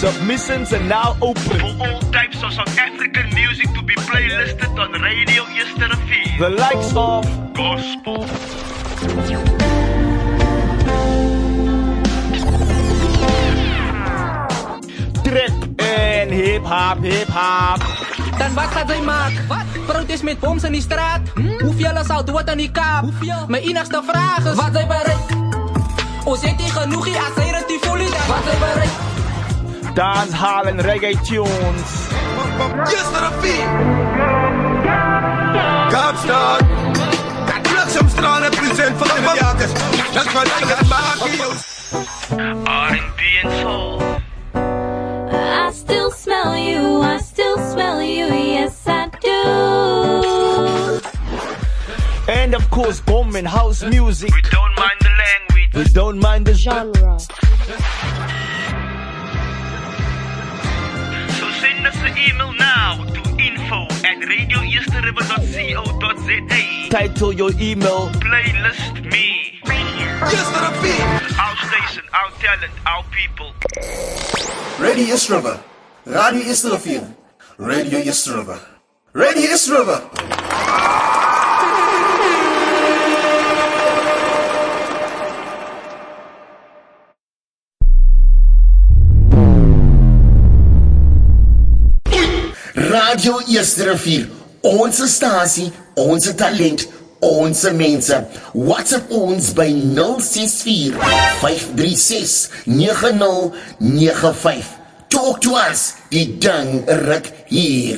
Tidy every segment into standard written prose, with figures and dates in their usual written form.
Submissions are now open for all types of South African music to be playlisted on Radio Yesterday. the likes of Gospel, trap en hip-hop. Dan wat gaat zij maken? Wat? Protest met boms in die straat? Hoeveel zal dood aan die kaap? Hoeveel? Mijn enigste vraag is: wat zij bereid? O, zit die genoeg hier als zij het die voelen? Wat zij bereid? Dancehall en reggae tunes. Yesterday. Kaapstad. Bliksemstraal represent van de jagers. Dat kan ik het maken, R&B and soul. I still smell you, I still smell you, yes I do. And of course, bomb and house music. We don't mind the language. We don't mind the genre. So send us an email now to info@radioeasterriver.co.za. Title your email Playlist me. Yesterday. Our station, our talent, our people. Radio Yesterday. Radio Yesterday. Radio Yesterday. Radio Yesterday. Radio Yesterday. Onze stasie, onze talent, onze mensen. WhatsApp ons by 064 536 9095. Talk to us, die ding ruk hier.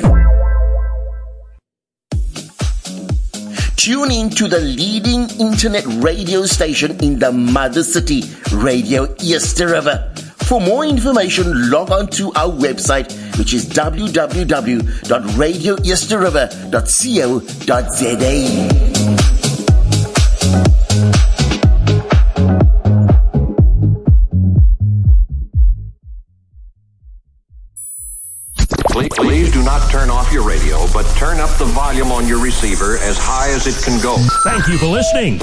Tune in to the leading internet radio station in the mother city, Radio Yesterday. For more information, log on to our website, which is www.radioyesterriver.co.za. Please do not turn off your radio, but turn up the volume on your receiver as high as it can go. Thank you for listening.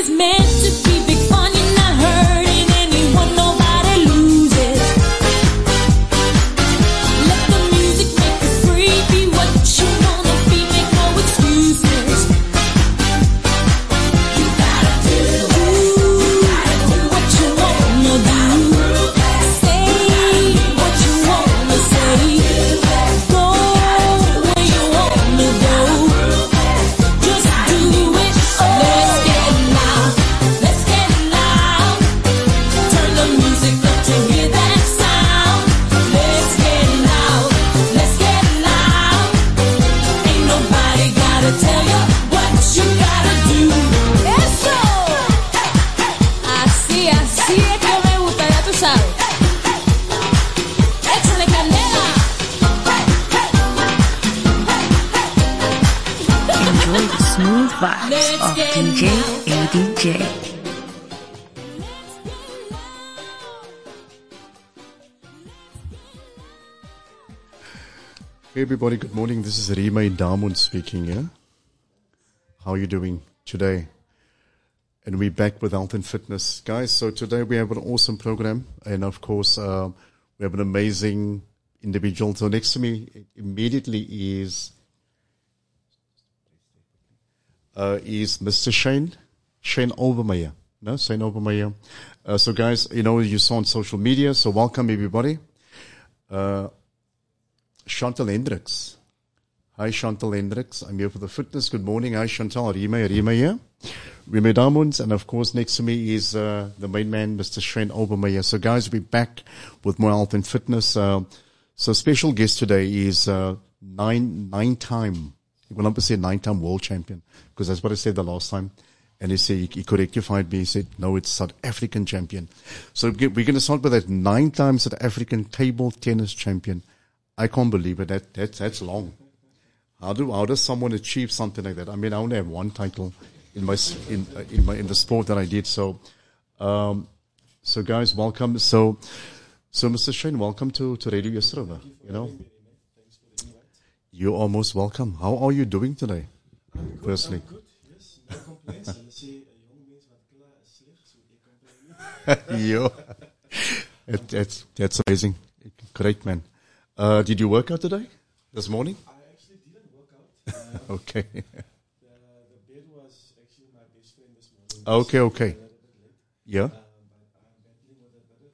it's meant to be big fun. You're not hurting anyone, nobody loses. Let the music make you free. Be what you wanna be, make no excuses. You gotta do what you wanna do. Say what you wanna say. Go where you wanna go. Just do it. Let's get loud. Let's get loud. Turn the music up to hear that sound. Let's get loud. Let's get loud. Ain't nobody gotta tell you what you gotta do. Eso. Así es que me gusta, ya tú sabes. Échale candela. Enjoy the smooth vibes of DJ ADJ. Hey everybody, good morning. This is Reemay speaking here. How are you doing today? And we're back with health and fitness. Guys, so today we have an awesome program. And of course, we have an amazing individual. So next to me immediately is Mr. Shane Overmeyer. No, Shane Overmeyer. So guys, you saw on social media. So welcome everybody. Chantal Hendricks. Hi, Chantal Hendricks. I'm here for the fitness. Good morning. Hi, Chantal. Reemay here. Reemay Diamonds. And of course, next to me is the main man, Mr. Shane Overmeyer. So guys, we're back with more health and fitness. So special guest today is nine-time world champion, because that's what I said the last time. And he said, he correctified me. He said, no, it's South African champion. So we're going to start with that 9-time South African table tennis champion. I can't believe it. That's long. How does someone achieve something like that? I mean, I only have one title in the sport that I did. So guys, welcome. So Mr. Shane, welcome to Radio Yesterova. You're almost welcome. How are you doing today? Firstly. Good, yes. No complaints. And say a young man's wat klaar is slecht, so they complain. That's amazing. Great, man. Did you work out today? This morning? I actually didn't work out. Okay. The bed was actually my best friend this morning. Okay. Yeah. But I'm battling with a bit of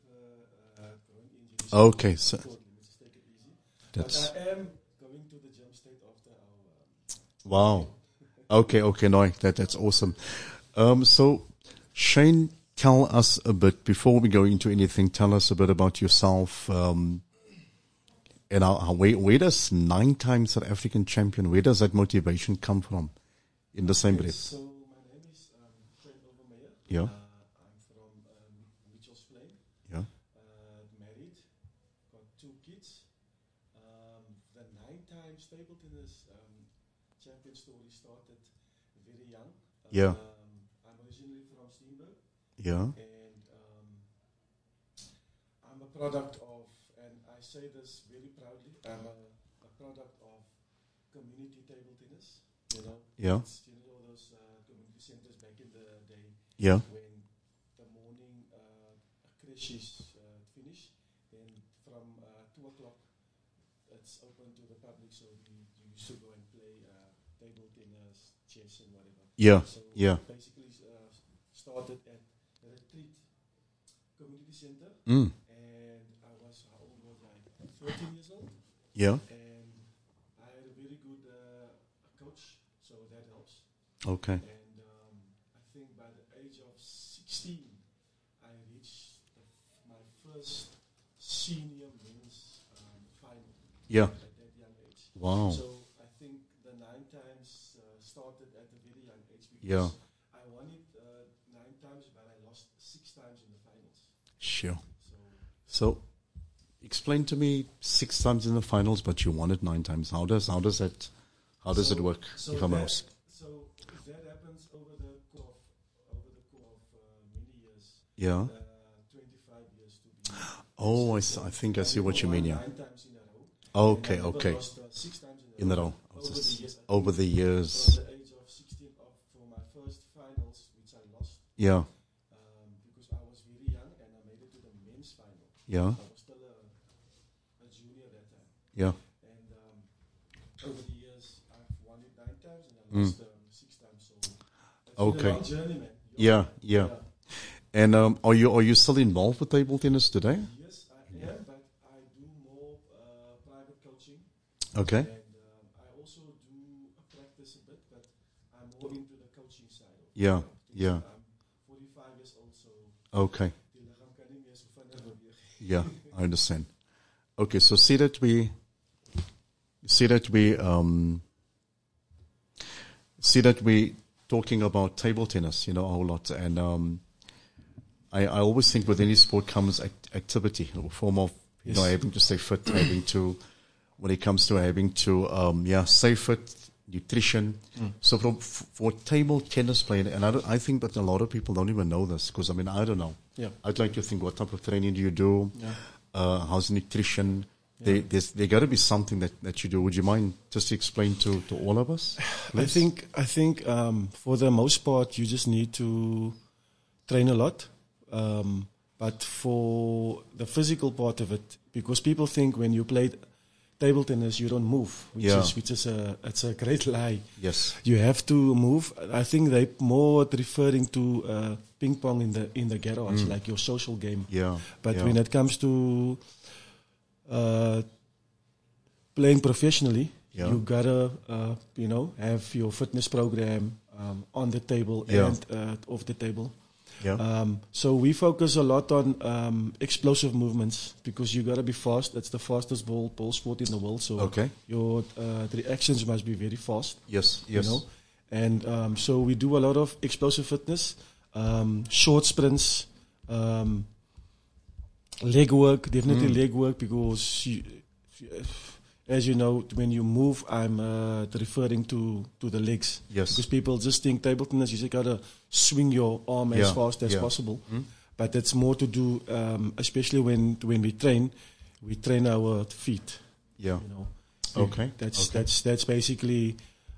a groin injury. Okay, so Let me just take it easy. that's But I am going to the gym straight after our... wow. Okay, no, that's awesome. So Shane, tell us a bit before we go into anything. Tell us a bit about yourself. And where does 9-time South African champion, where does that motivation come from in the same breath? So my name is Shane Overmeyer. Yeah. I'm from Mitchell's Plain. Yeah. Married, got 2 kids. The 9-time table tennis champion story started very young. Yeah. I'm originally from Steenberg. Yeah. And I'm a product of, and I say this very proudly, I'm a product of community table tennis. Yeah. It's, those community centers back in the day. Yeah. When the morning crashes finish, then from 2 o'clock it's open to the public, so you used to go and play table tennis, chess and whatever. Yeah. So Yeah. basically started at the Retreat Community Center. Mm. And I was, how old was I? 13 years old. Yeah. And I had a very good coach, so that helps. Okay. And I think by the age of 16, I reached my first senior men's final. Yeah. At that young age. Wow. So I think the 9-times started at a very young age because Yeah. I won it 9 times, but I lost 6 times in the finals. Sure. So explain to me 6 times in the finals, but you won it 9 times. How does it work? If I'm asked. So that happens over the course of many years. Yeah. 25 years to be. Oh, I think I see what you mean. Yeah. 9 times in a row. Okay. And I Okay. lost 6 times In a row. Over the years. Over the years. From the age of 16 for my first finals, which I lost, Yeah. Because I was very young and I made it to the men's final. Yeah. I was still a junior that time. Yeah. And over the years, I've won it 9 times and I lost 6 times. So it's been a long journey, man. Yeah. And are you still involved with table tennis today? Yes, I am, but I do more private coaching. Okay. And I also do practice a bit, but I'm more into the coaching side. Yeah. I'm 45 years old, so Okay. Yeah, I understand. Okay, so see that we talking about table tennis, a whole lot, and I always think with any sport comes activity, a form of having to stay fit, when it comes to having to stay fit, nutrition. So for table tennis playing, and I think that a lot of people don't even know this, because I don't know. Yeah. I'd like to think, what type of training do you do? Yeah. How's nutrition? Yeah. There got to be something that you do. Would you mind just to explain to all of us, please? I think for the most part you just need to train a lot. But for the physical part of it, because people think when you play table tennis you don't move, which is a great lie. Yes, you have to move. I think they're more referring to ping pong in the garage, like your social game. Yeah, but when it comes to playing professionally, you gotta have your fitness program on the table and off the table. Yeah. So we focus a lot on explosive movements, because you gotta be fast. It's the fastest ball sport in the world. So your reactions must be very fast. Yes. And so we do a lot of explosive fitness, short sprints, leg work, definitely leg work, because as you know, when you move, I'm referring to the legs. Yes. Because people just think table tennis, you just gotta swing your arm as fast as possible. But it's more to do, especially when we train our feet. Yeah. That's basically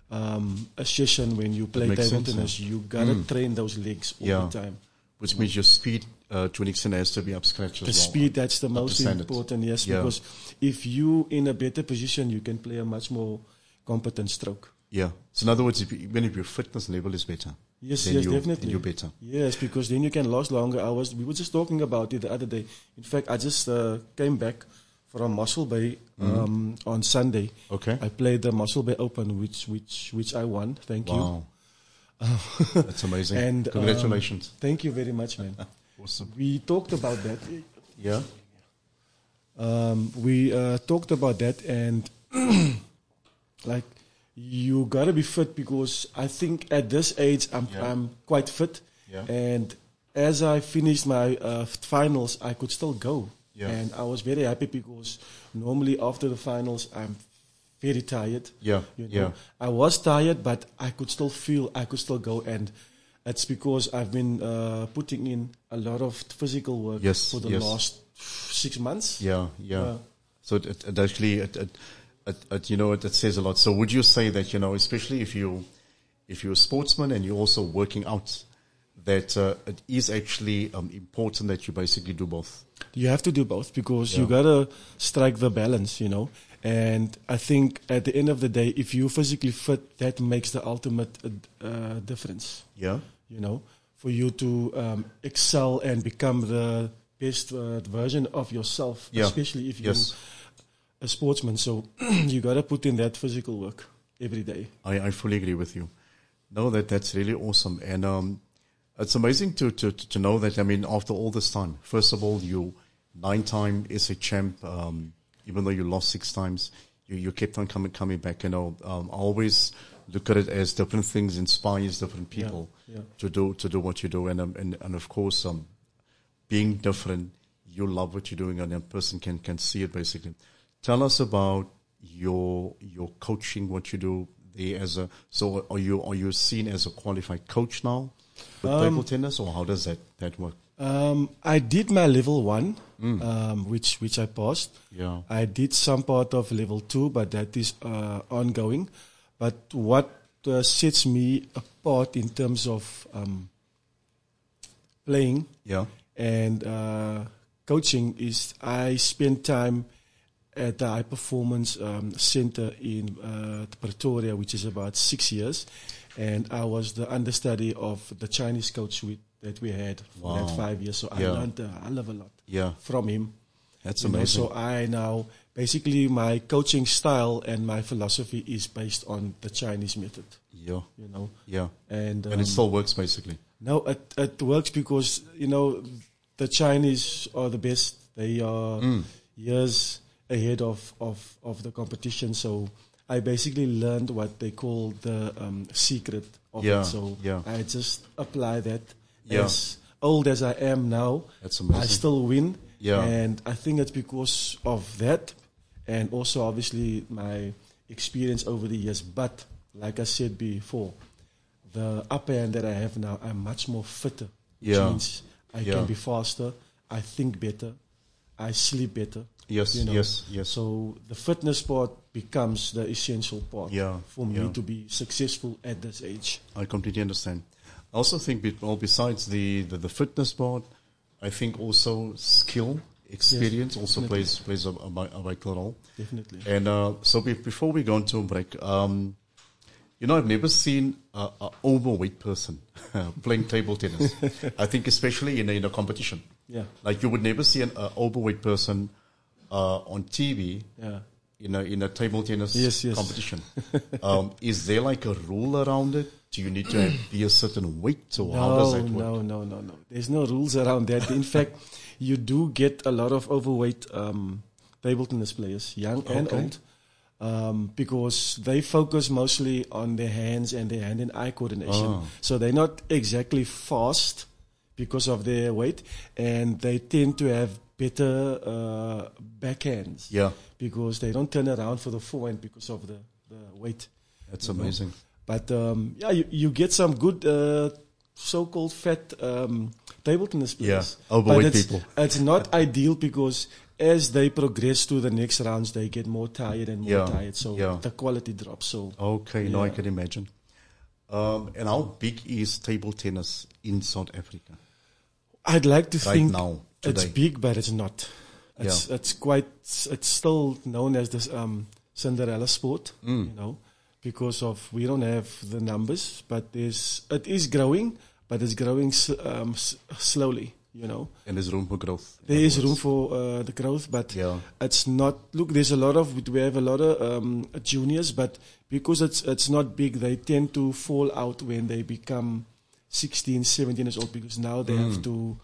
a session when you play table tennis. You gotta train those legs all the time. Which means your speed to an extent has to be up scratch as well. The speed, that's the most important, yes. Yeah. Because if you in a better position, you can play a much more competent stroke. Yeah. So in other words, even if your fitness level is better, yes, definitely. Then you're better. Yes, because then you can last longer hours. We were just talking about it the other day. In fact, I just came back from Muscle Bay on Sunday. Okay. I played the Muscle Bay Open, which I won. Thank you. That's amazing. And congratulations. Thank you very much, man. Awesome. We talked about that. Yeah. We talked about that, and like, you gotta be fit, because I think at this age I'm quite fit. Yeah. And as I finished my finals, I could still go. Yeah. And I was very happy, because normally after the finals I'm very tired. Yeah. I was tired, but I could still feel I could still go, and it's because I've been putting in a lot of physical work for the last 6 months. Yeah. So it actually it says a lot. So would you say that, especially if you're a sportsman and you're also working out, that it is actually important that you basically do both? You have to do both, because you gotta strike the balance, And I think at the end of the day, if you're physically fit, that makes the ultimate difference. Yeah. For you to excel and become the best version of yourself, especially if you're a sportsman. So you got to put in that physical work every day. I fully agree with you. No, that's really awesome. And it's amazing to know that, after all this time, first of all, you 9-time SA champ, even though you lost 6 times, you kept on coming back. I always look at it as different things inspires different people to do what you do, and of course, being different, you love what you're doing, and a person can see it basically. Tell us about your coaching, what you do there so are you seen as a qualified coach now with table tennis, or how does that work? I did my level 1, which I passed. Yeah. I did some part of level 2, but that is ongoing. But what sets me apart in terms of playing. Yeah. And coaching is, I spent time at the High Performance Center in Pretoria, which is about 6 years. And I was the understudy of the Chinese coach that we had for that 5 years. So I learned a hell of a lot from him. That's amazing. So I now, basically my coaching style and my philosophy is based on the Chinese method. Yeah. You know? Yeah. And it still works basically. No, it works because, you know, the Chinese are the best. They are years ahead of the competition. So I basically learned what they call the secret of it. So I just apply that. As old as I am now, that's amazing. I still win. Yeah. And I think it's because of that, and also obviously my experience over the years. But like I said before, the upper hand that I have now, I'm much more fitter. Which means I can be faster, I think better, I sleep better. Yes, you know? yes. So the fitness part becomes the essential part for me to be successful at this age. I completely understand. I also think, besides the fitness part, I think also skill, experience also plays a vital role. Definitely. And so before we go into a break, you know, I've never seen an overweight person playing table tennis. I think especially in a competition. Yeah. Like you would never see an overweight person on TV in a table tennis competition. Is there like a rule around it? Do you need to be a certain weight, or how does that work? No. There's no rules around that. In fact, you do get a lot of overweight table tennis players, young and old, because they focus mostly on their hands and their hand and eye coordination. So they're not exactly fast because of their weight, and they tend to have better backhands. Yeah. Because they don't turn around for the forehand because of the weight. That's amazing. But you get some good so-called fat table tennis players. Yeah, overweight people. It's not ideal because as they progress to the next rounds, they get more tired and more tired. So the quality drops. So no, I can imagine. And how big is table tennis in South Africa? I'd like to think now, it's big, but it's not. It's still known as this Cinderella sport, you know, because of we don't have the numbers, but it is growing, but it's growing slowly, you know. And there's room for growth. There is room for the growth, but it's not. Look, we have a lot of juniors, but because it's not big, they tend to fall out when they become 16, 17 years old, because now they have to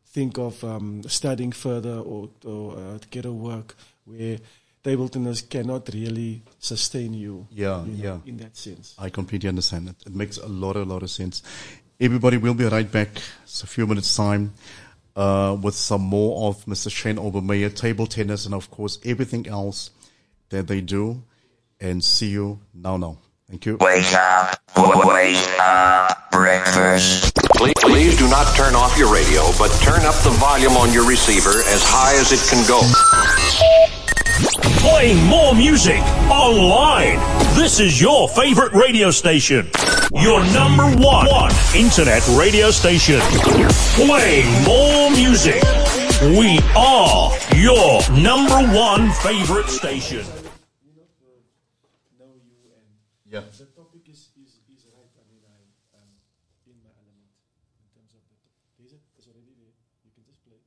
think of studying further or to get a work where table tennis cannot really sustain you, in that sense. I completely understand it. It makes a lot of sense. Everybody, will be right back. It's a few minutes time with some more of Mr. Shane Overmeyer, table tennis, and of course everything else that they do. And see you now. Thank you. Wake up, breakfast. Please do not turn off your radio, but turn up the volume on your receiver as high as it can go. Playing more music online. This is your favorite radio station. Your number one internet radio station. Playing more music. We are your number one favorite station. Yeah. The topic is right. I mean, I'm in my element in terms of the topic. It's already there. You can just play.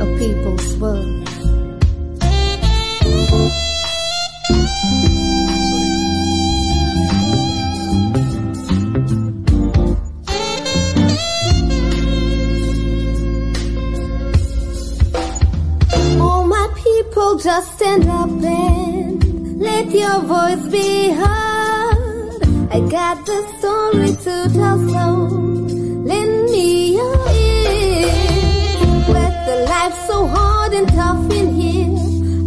A people's world. People, just stand up and let your voice be heard. I got the story to tell, so lend me your ear. With the life so hard and tough in here,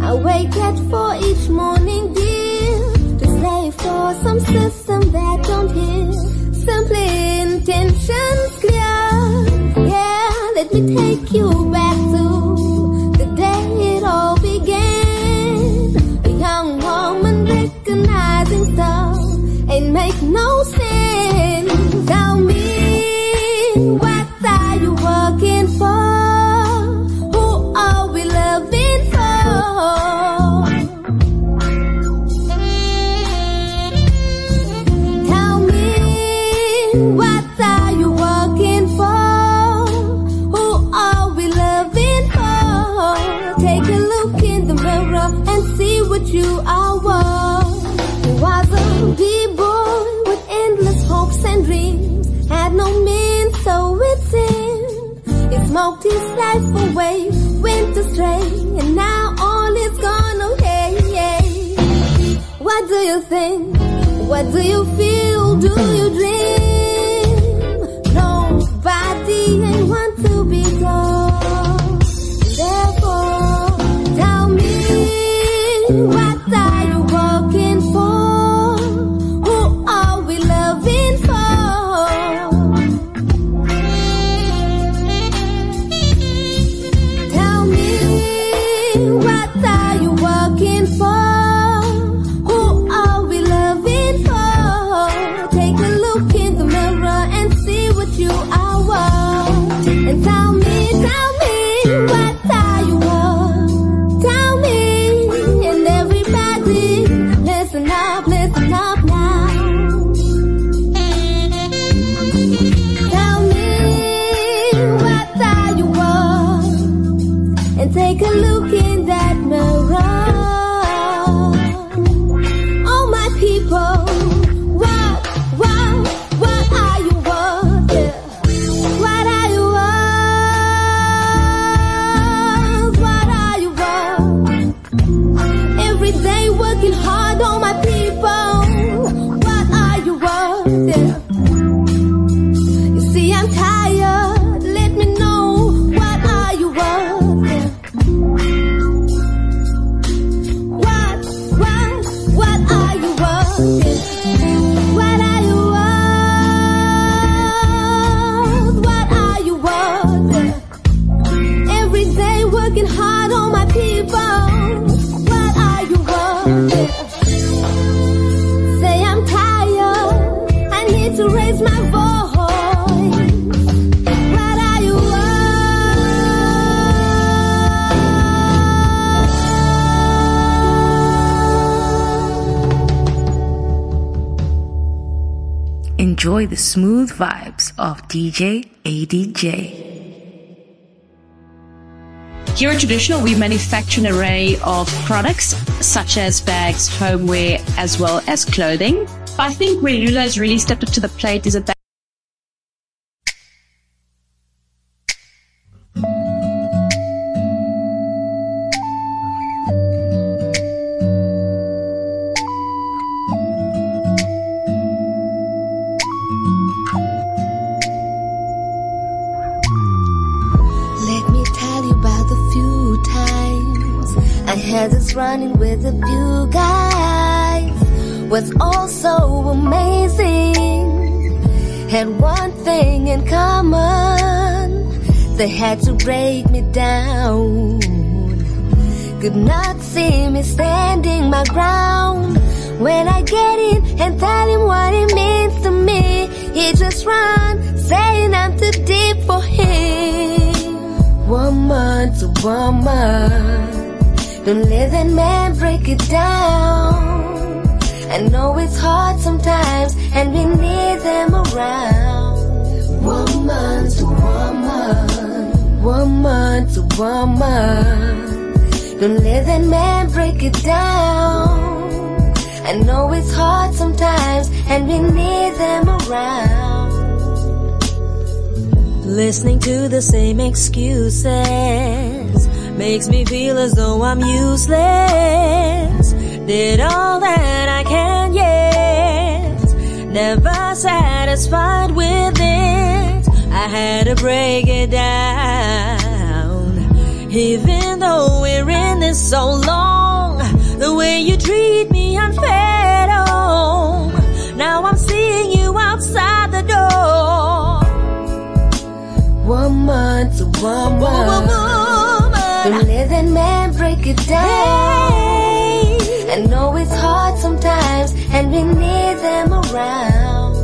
I wake at 4 each morning, dear, to slave for some system that don't hear. Simply intentions clear, yeah. make no sense. Tell me, what are you working for? Who are we loving for? Tell me, what are you working for? Who are we loving for? Take a look in the mirror and see what you are worth. He was a b-boy with endless hopes and dreams, had no means, so it seemed. He smoked his life away, went astray, and now all is gone away. What do you think? What do you feel? Do you dream? Nobody ain't want to be gone. Therefore, tell me, what are you working for? Who are we loving for? Tell me, what are you working for? Who are we loving for? Take a look in the mirror and see what you are worth. And tell me, what are you worth? Tell me, and everybody, listen up now. Tell me, what are you worth? And take a look in that mirror. Oh my people, what are you worth? Yeah. What are you worth? What are you worth? Every day working hard on my people. What are you worth? Yeah. You see I'm tired, let me know, what are you worth? Yeah. What are you worth? Yeah. What are you worth? What are you worth? Yeah. Every day working hard on my people. What are you worth? Yeah. Say I'm tired, I need to raise my voice. What are you worth? Enjoy the smooth vibes of DJ ADJ. Here at Traditional, we manufacture an array of products such as bags, homeware, as well as clothing. I think where Lula has really stepped up to the plate is at Let me tell you about the few times I had this running with a few guys. Was all so amazing. Had one thing in common, they had to break me down. Could not see me standing my ground. When I get in and tell him what it means to me, he just runs, saying I'm too deep for him. Woman to woman, don't let that man break it down. I know it's hard sometimes, and we need them around. Woman to woman, woman to woman, don't let that man break it down. I know it's hard sometimes, and we need them around. Listening to the same excuses makes me feel as though I'm useless. Did all that I can yet, never satisfied with it. I had to break it down. Even though we're in this so long, the way you treat me unfair at home. Now I'm seeing you outside the door. Woman to woman, don't let that man break it down. I know it's hard sometimes, and and we need them around.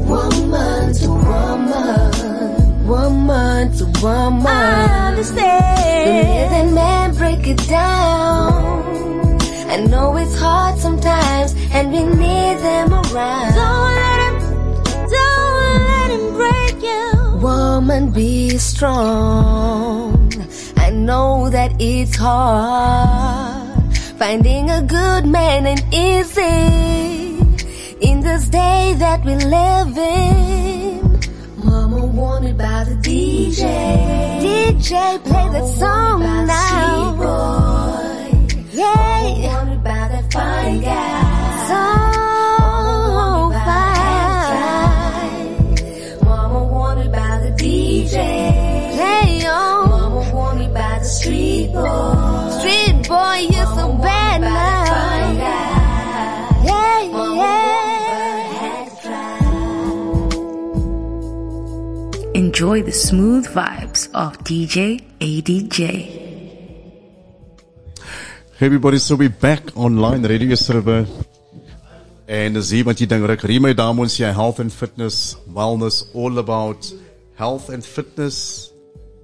Woman to woman, woman to woman. I understand. The living man, break it down. I know it's hard sometimes, and we need them around. Don't let him break you. Woman, be strong. I know that it's hard. Finding a good man ain't easy in this day that we live in. Mama wanted by the DJ. DJ, play that song now. Boy. Yeah. Mama wanted by that fine guy. So fine. Mama wanted by the DJ. Play on. Mama wanted by the street boy. Street boy, you're so bad now. Fine guy. Yeah, Mama yeah. Enjoy the smooth vibes of DJ ADJ. Hey everybody, so we're back online, radio server. And as wat jy dink, Reemay daar ons jy health and fitness, wellness, all about health and fitness,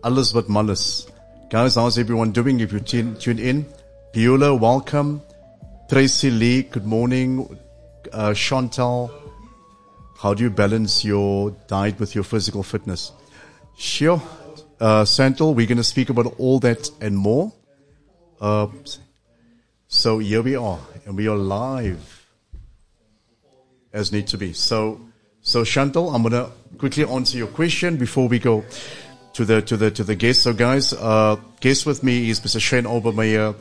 alles wat mal is. Guys, how's everyone doing? If you tune in, Beulah, welcome. Tracy Lee, good morning. Chantal, how do you balance your diet with your physical fitness? Sure. Santal, we're going to speak about all that and more. So here we are, and we are live as need to be. So Chantal, I'm going to quickly answer your question before we go to the guest. So guys, guest with me is Mr. Shane Overmeyer,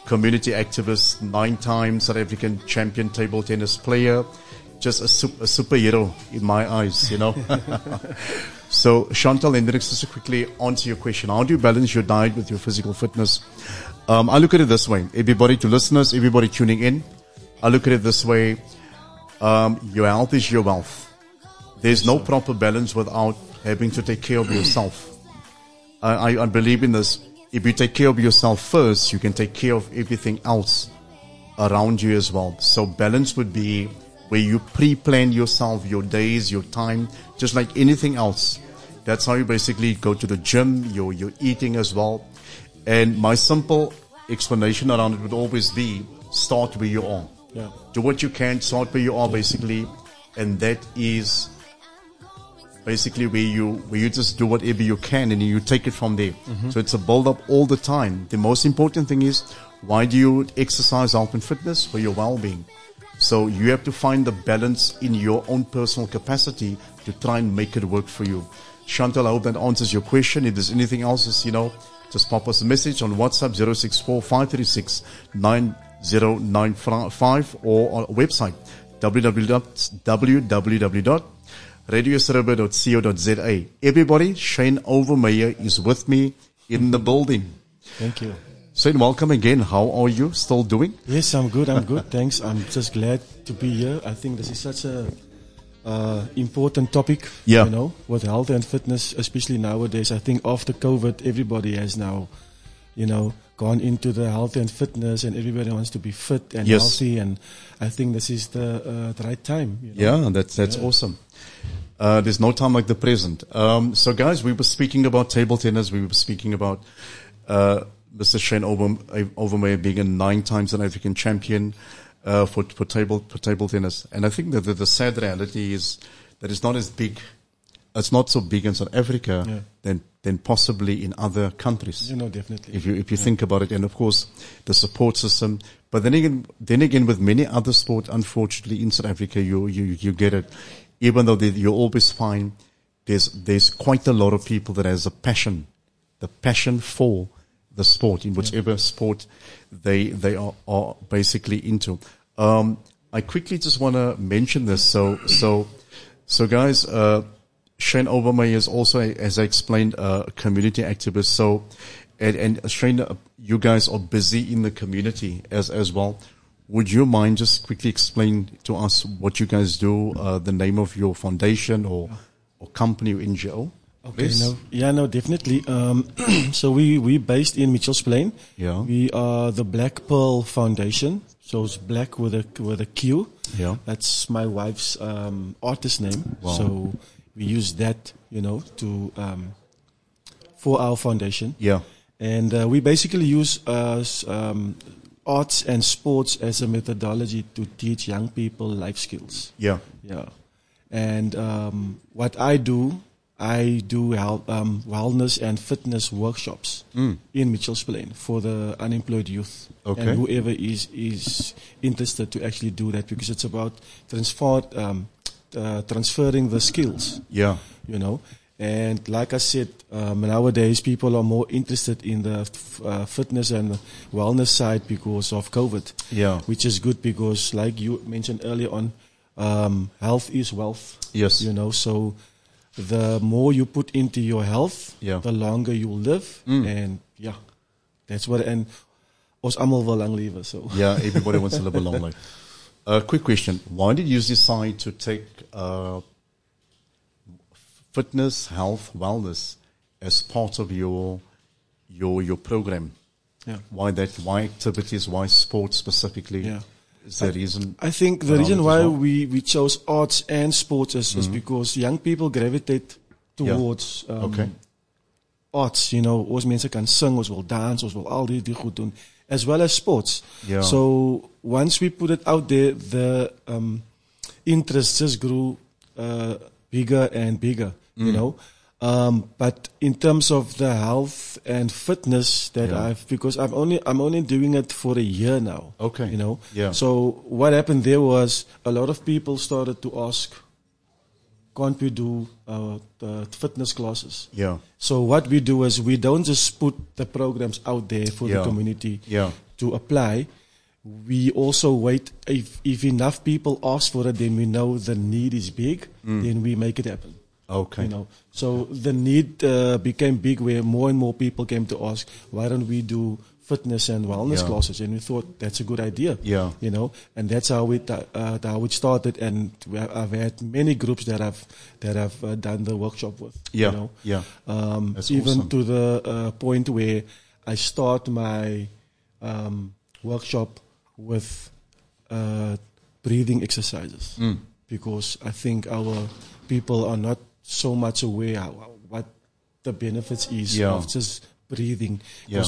community activist, 9-time South African champion table tennis player, just a superhero in my eyes, you know. So Chantal, and then just to quickly answer your question, how do you balance your diet with your physical fitness? I look at it this way. Everybody, to listeners, everybody tuning in, I look at it this way. Your health is your wealth. There's no proper balance without having to take care of yourself. I believe in this. If you take care of yourself first, you can take care of everything else around you as well. So balance would be where you pre-plan yourself, your days, your time, just like anything else. That's how you basically go to the gym, you're eating as well. And my simple explanation around it would always be, start where you are. Yeah. Do what you can, start where you are basically. And that is basically where you just do whatever you can and you take it from there. Mm-hmm. So it's a build up all the time. The most important thing is, why do you exercise, health and fitness? For your well-being. So you have to find the balance in your own personal capacity to try and make it work for you. Chantal, I hope that answers your question. If there's anything else, just pop us a message on WhatsApp 064-536-9095 or on our website www.radioserver.co.za. Everybody, Shane Overmeyer is with me in the building. Thank you. Shane, welcome again. How are you? Still doing? Yes, I'm good. Thanks. I'm just glad to be here. I think this is such a important topic, with health and fitness, especially nowadays. I think after COVID, everybody has now, gone into the health and fitness, and everybody wants to be fit and healthy. And I think this is the right time. Yeah, that's awesome. There's no time like the present. So guys, we were speaking about table tennis. We were speaking about Mr. Shane Overmeyer being a 9-time South African champion for table tennis. And I think that the sad reality is that it's not as big. It's not so big in South Africa than possibly in other countries. Definitely. If you think about it, and of course the support system. But then again, with many other sports, unfortunately in South Africa, you get it. Even though you always find there's quite a lot of people that has the passion for the sport, in whichever sport they are basically into. I quickly just want to mention this. So guys, Shane Overmeyer is also, as I explained, a community activist. So, and Shane, you guys are busy in the community as well. Would you mind just quickly explain to us what you guys do, the name of your foundation or company or NGO? Okay, definitely. So we based in Mitchells Plain. Yeah. We are the Black Pearl Foundation. So it's black with a Q. Yeah. That's my wife's artist name. Wow. So we use that, to for our foundation. Yeah. And we basically use arts and sports as a methodology to teach young people life skills. Yeah. Yeah. And what I do wellness and fitness workshops in Mitchells Plain for the unemployed youth. Okay. And whoever is interested to actually do that, because it's about transferring the skills. Yeah. And like I said, nowadays people are more interested in the fitness and wellness side because of COVID. Yeah. Which is good because, like you mentioned earlier on, health is wealth. Yes. So the more you put into your health, the longer you will live. And that's what. And ons almal wil lang lewe. So yeah, everybody wants to live a long life. Quick question: why did you decide to take fitness, health, wellness as part of your program? Yeah. Why that? Why activities? Why sports specifically? Yeah. Is there a reason? I think the reason why we chose arts and sports is because young people gravitate towards arts. Ons mense kan sing, ons wil dance, ons wil al die goed doen, as well as sports. Yeah. So once we put it out there, the interest just grew bigger and bigger. But in terms of the health and fitness that because I'm only doing it for a year now. Okay. Yeah. So what happened there was a lot of people started to ask, can't we do the fitness classes? Yeah. So what we do is we don't just put the programs out there for the community to apply. We also wait. If enough people ask for it, then we know the need is big. Then we make it happen. Okay. So the need became big where more and more people came to ask, why don't we do fitness and wellness classes? And we thought that's a good idea. Yeah. And that's how it started. And I've had many groups that I've done the workshop with. Yeah. Yeah. That's even awesome. To the point where I start my workshop with breathing exercises, because I think our people are not so much aware what the benefits is of just breathing.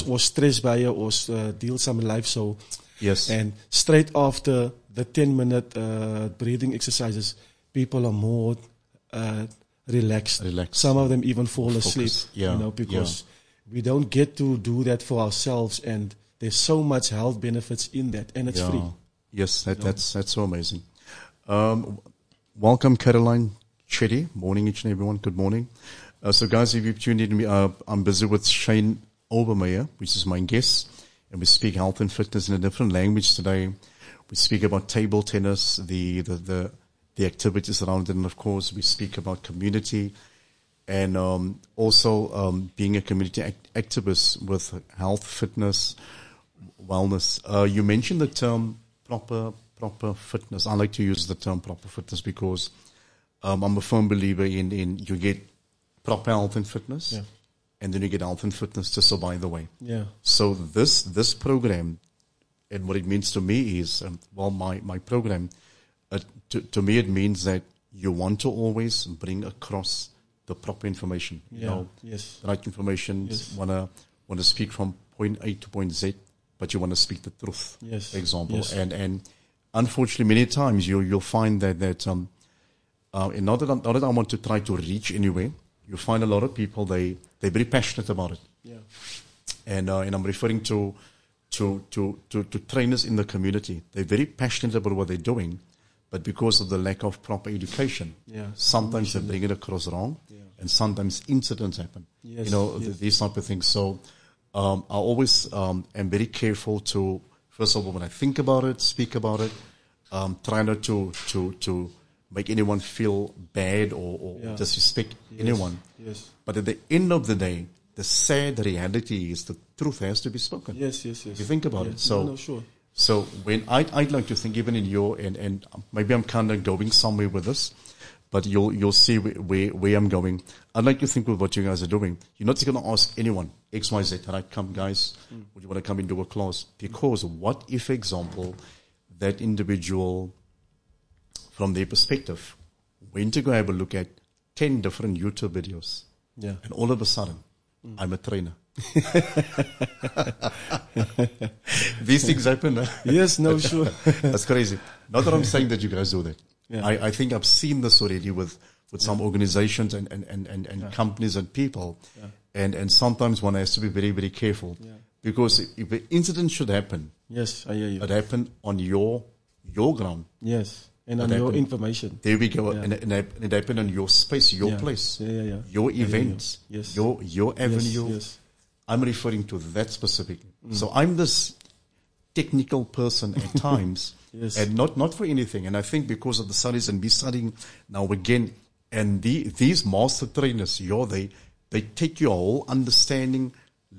Or stress by you, or deal some life. So yes, and straight after the 10-minute breathing exercises, people are more relaxed. Some of them even fall asleep. Because we don't get to do that for ourselves, and there's so much health benefits in that, and it's free. Yes, that's so amazing. Welcome, Caroline Chetty. Morning, each and everyone. Good morning. So, guys, if you've tuned in, I'm busy with Shane Overmeyer, which is my guest, and we speak health and fitness in a different language today. We speak about table tennis, the activities around it, and of course, we speak about community, and also being a community activist with health, fitness, wellness. You mentioned the term proper fitness. I like to use the term proper fitness because I'm a firm believer in you get proper health and fitness, and then you get health and fitness to survive the way. Yeah. So this program, and what it means to me is, my program, to me it means that you want to always bring across the proper information. The right information. Yes. Want to speak from point A to point Z, but you want to speak the truth. Yes. For example, Yes. and unfortunately, many times you'll find that and not that I want to try to reach anywhere. You find a lot of people they're very passionate about it. Yeah. And I'm referring to trainers in the community. They're very passionate about what they're doing, but because of the lack of proper education, sometimes they bring it across wrong, and sometimes incidents happen. Yes. These type of things. So I always am very careful to, first of all, when I think about it, speak about it, try not to make anyone feel bad or disrespect anyone. Yes. But at the end of the day, the sad reality is the truth has to be spoken. Yes. You think about it. So, sure. So when I'd like to think, even in your and maybe I'm kind of going somewhere with this, but you'll see where I'm going. I'd like to think with what you guys are doing. You're not going to ask anyone X, Y, Z. Right? Come, guys. Would you want to come and do a class? Because what if, for example, that individual, from their perspective, went to go have a look at 10 different YouTube videos. Yeah. And all of a sudden, I'm a trainer. These things happen. Huh? Yes, no, sure. That's crazy. Not that I'm saying that you guys do that. Yeah. I think I've seen this already with some organizations and companies and people. Yeah. And sometimes one has to be very, very careful. Yeah. Because if an incident should happen, yes, I hear you. It happened on your ground. Yes, and It on your happened. information. There we go. Yeah. And it happened on your space, your place, your events, Yes. your avenue. Yes. I'm referring to that specifically. So I'm this technical person at times, Yes. and not for anything. And I think because of the studies and me studying now again, and these master trainers, they take your whole understanding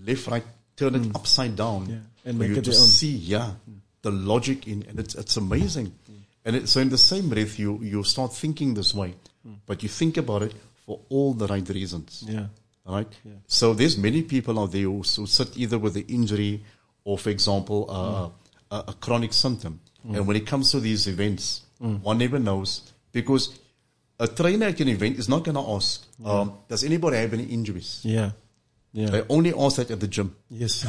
left, right, turn it upside down, and for make you it to their own. see, the logic in, and it's amazing. And so in the same breath, you start thinking this way, but you think about it for all the right reasons. Yeah. Right? So there's many people out there who sit either with the injury or, for example, a chronic symptom. And when it comes to these events, one never knows, because a trainer at an event is not going to ask, does anybody have any injuries? Yeah. They only ask that at the gym. Yes.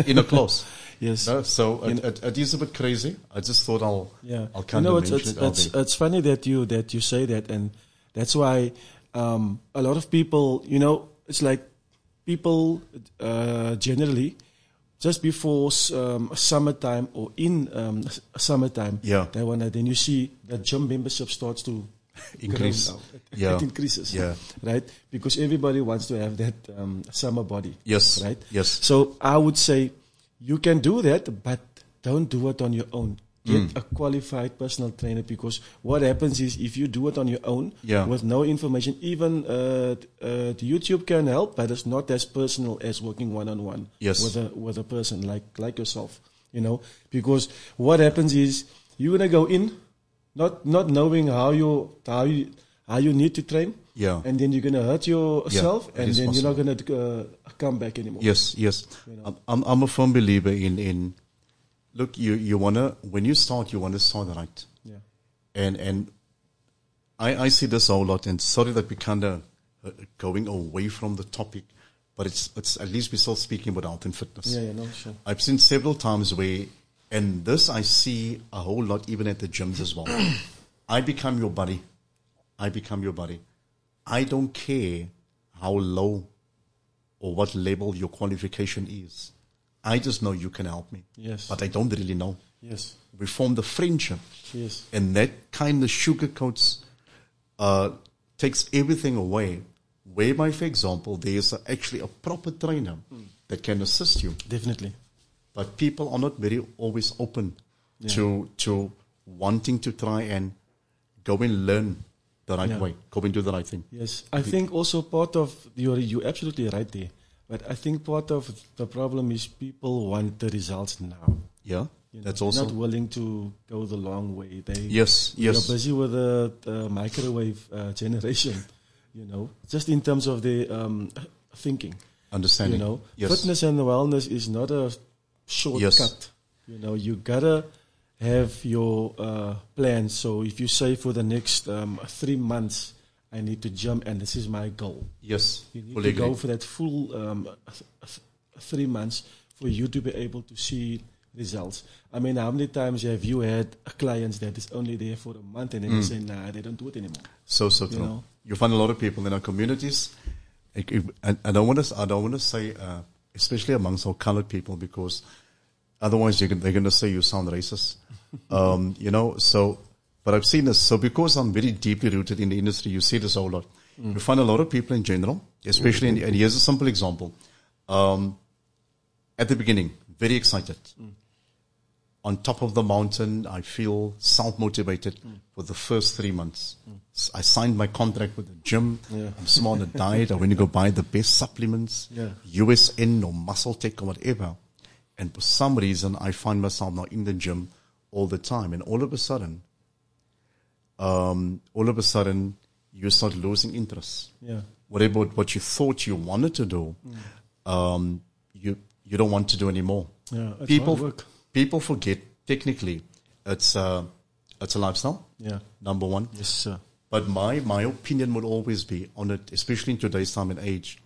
In a class. Yes. No? So it is a bit crazy. I just thought I'll kind of mention it out there. It's funny that you say that, and that's why a lot of people, it's like people generally just before summertime or in summertime, they wanna. Then you see that gym membership starts to increase. It increases, right? Because everybody wants to have that summer body. Yes, right. Yes. So I would say you can do that, but don't do it on your own. Get a qualified personal trainer, because what happens is if you do it on your own with no information, even the YouTube can help, but it's not as personal as working one-on-one with a person like yourself. Because what happens is you're gonna go in not knowing how you need to train, and then you're gonna hurt yourself, and then you're not gonna come back anymore. Yes. I'm a firm believer in. Look, you wanna, when you start, you want to start right. Yeah. And I see this a whole lot, and sorry that we kind of going away from the topic, but it's at least we're still speaking about health and fitness. Yeah, no, sure. I've seen several times where, and this I see a whole lot even at the gyms as well. I become your buddy. I don't care how low or what level your qualification is. I just know you can help me. Yes. But I don't really know. Yes. We formed a friendship. Yes. And that kind of sugarcoats, takes everything away. Whereby, for example, there is actually a proper trainer that can assist you. Definitely. But people are not very always open to wanting to try and go and learn the right way, go and do the right thing. Yes. I think also part of, you're absolutely right there. But I think part of the problem is people want the results now. Yeah, that's also not willing to go the long way. They You're busy with the microwave generation. Just in terms of the thinking, understanding. Fitness and wellness is not a shortcut. You gotta have your plan. So if you say for the next 3 months, I need to jump, and this is my goal. Yes. You need to go for that full 3 months for you to be able to see results. I mean, how many times have you had clients that is only there for a month and then they say, nah, they don't do it anymore? So true. You find a lot of people in our communities. I don't want to say, especially amongst our colored people, because otherwise they're going to say you sound racist. But I've seen this. So because I'm very deeply rooted in the industry, you see this a whole lot. You find a lot of people in general, especially and here's a simple example. At the beginning, very excited. On top of the mountain, I feel self-motivated for the first 3 months. I signed my contract with the gym. I'm smart on a diet. I went to go buy the best supplements, USN or Muscle Tech or whatever. And for some reason, I find myself now in the gym all the time. And all of a sudden, you start losing interest. Yeah. What you thought you wanted to do, you don't want to do anymore. Yeah, it's hard work. People forget, technically, it's a lifestyle. Yeah. Number one. Yes, sir. But my opinion would always be on it, especially in today's time and age,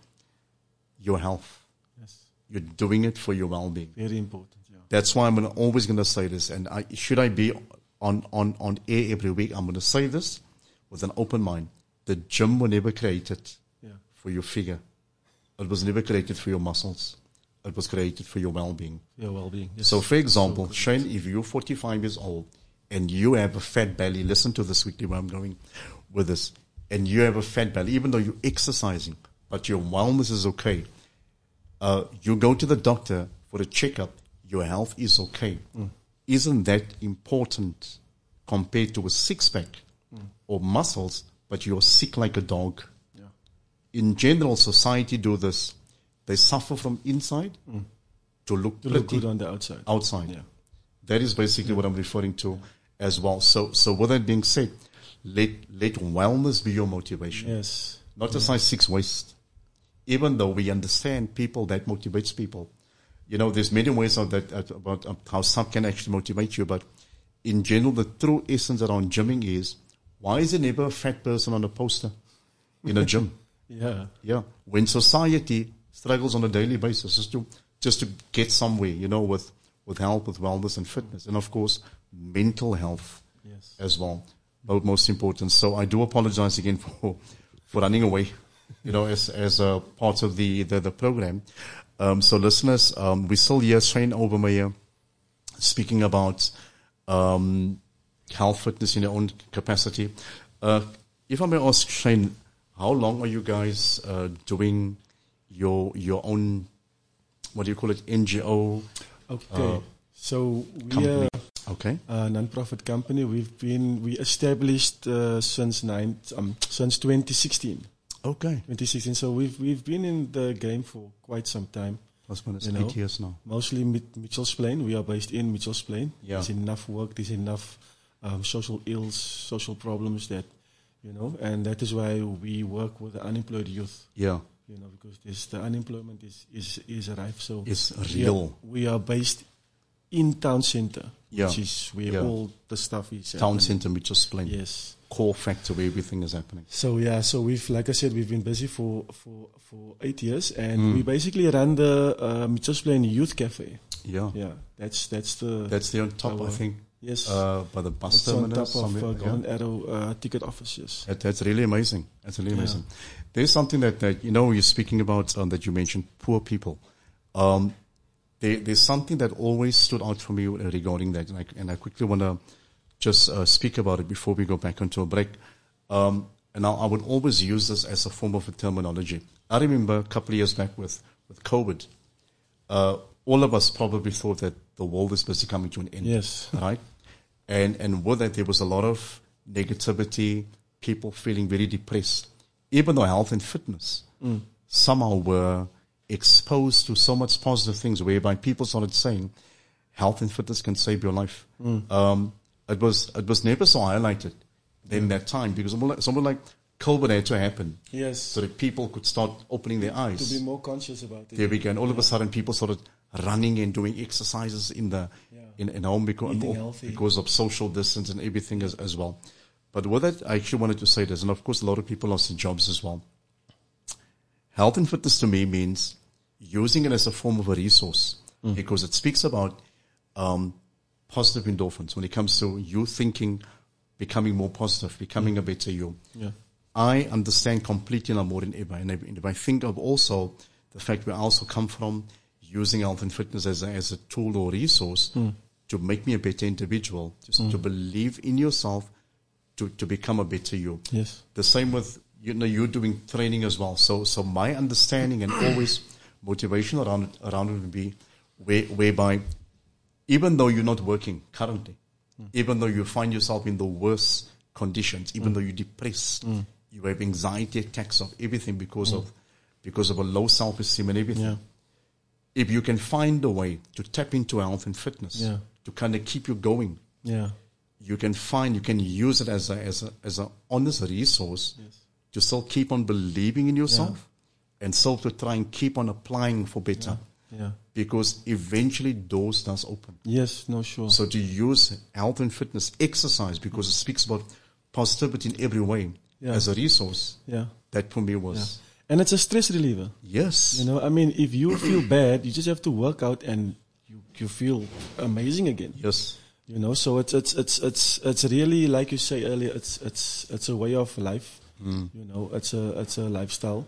your health. Yes. You're doing it for your well-being. Very important. Yeah. That's why I'm always going to say this. And should I be on air every week, I'm going to say this with an open mind. The gym was never created for your figure. It was never created for your muscles. It was created for your well-being. Your well-being. Yes. So, for example, Shane, if you're 45 years old and you have a fat belly, listen to this quickly where I'm going with this, and you have a fat belly, even though you're exercising, but your wellness is okay, you go to the doctor for a checkup, your health is okay. Isn't that important compared to a six-pack or muscles, but you're sick like a dog? Yeah. In general, society do this. They suffer from inside to look good on the outside. Yeah. That is basically what I'm referring to as well. So with that being said, let wellness be your motivation. Yes. Not a size 6 waist. Even though we understand people, that motivates people. You know, there's many ways of that about how some can actually motivate you, but in general, the true essence around gymming is, why is there never a fat person on a poster in a gym? Yeah. When society struggles on a daily basis just to get somewhere, you know, with health, with wellness and fitness, and of course mental health as well, both most important. So I do apologize again for running away, you know, as a part of the program. So listeners, we still hear Shane Overmeyer speaking about health, fitness in your own capacity. If I may ask, Shane, how long are you guys doing your own, what do you call it, NGO? Okay, so we are a non-profit company. We established since 2016. Okay, 2016. So we've been in the game for quite some time. That's when it's 8 years now. Mostly Mitchell's Plain. We are based in Mitchell's Plain. Yeah. There's enough work. There's enough social ills, social problems that, you know, and that is why we work with the unemployed youth. Yeah. You know, because the unemployment is rife. So it's real. We are based in town center, yeah. which is where all the stuff is. Town center, Mitchell's Plain. Yes. Core factor where everything is happening. So we've, like I said, we've been busy for 8 years, and we basically run the Mitchell's Plain Youth Cafe. Yeah. That's the on top, I think. Yes. By the bus terminus. On top of Golden Arrow ticket office. Yes. That's really amazing. That's really amazing. There's something that you know, you're speaking about that you mentioned, poor people. There's something that always stood out for me regarding that, and I quickly want to just speak about it before we go back onto a break. And I would always use this as a form of a terminology. I remember a couple of years back with COVID, all of us probably thought that the world is busy coming to an end. Yes. Right? And with that, there was a lot of negativity, people feeling very depressed. Even though health and fitness somehow were exposed to so much positive things, whereby people started saying health and fitness can save your life. It was never so highlighted in that time, because someone like COVID had to happen. Yes. So that people could start opening their eyes. To be more conscious about it. There we go. And all of a sudden people started running and doing exercises in home because of social distance and everything as well. But with that, I actually wanted to say this, and of course a lot of people lost their jobs as well. Health and fitness to me means using it as a form of a resource, because it speaks about positive endorphins when it comes to you thinking, becoming more positive, becoming a better you. Yeah. I understand completely now more than ever. And if I think of also the fact we also come from using health and fitness as a tool or resource to make me a better individual, just to believe in yourself, to become a better you. Yes. The same with, you know, you doing training as well. So my understanding and always motivation around it would be whereby even though you're not working currently, even though you find yourself in the worst conditions, even though you're depressed, you have anxiety attacks of everything because of a low self-esteem and everything. Yeah. If you can find a way to tap into health and fitness, to kind of keep you going, you can use it as a honest resource to still keep on believing in yourself and still to try and keep on applying for better. Yeah. Because eventually doors does open. Yes, no, sure. So to use health and fitness, exercise, because it speaks about positivity in every way as a resource. Yeah. That for me was... And it's a stress reliever. Yes. You know, I mean, if you feel bad, you just have to work out and you feel amazing again. Yes. You know, so it's really, like you say earlier, it's a way of life. You know, it's a lifestyle.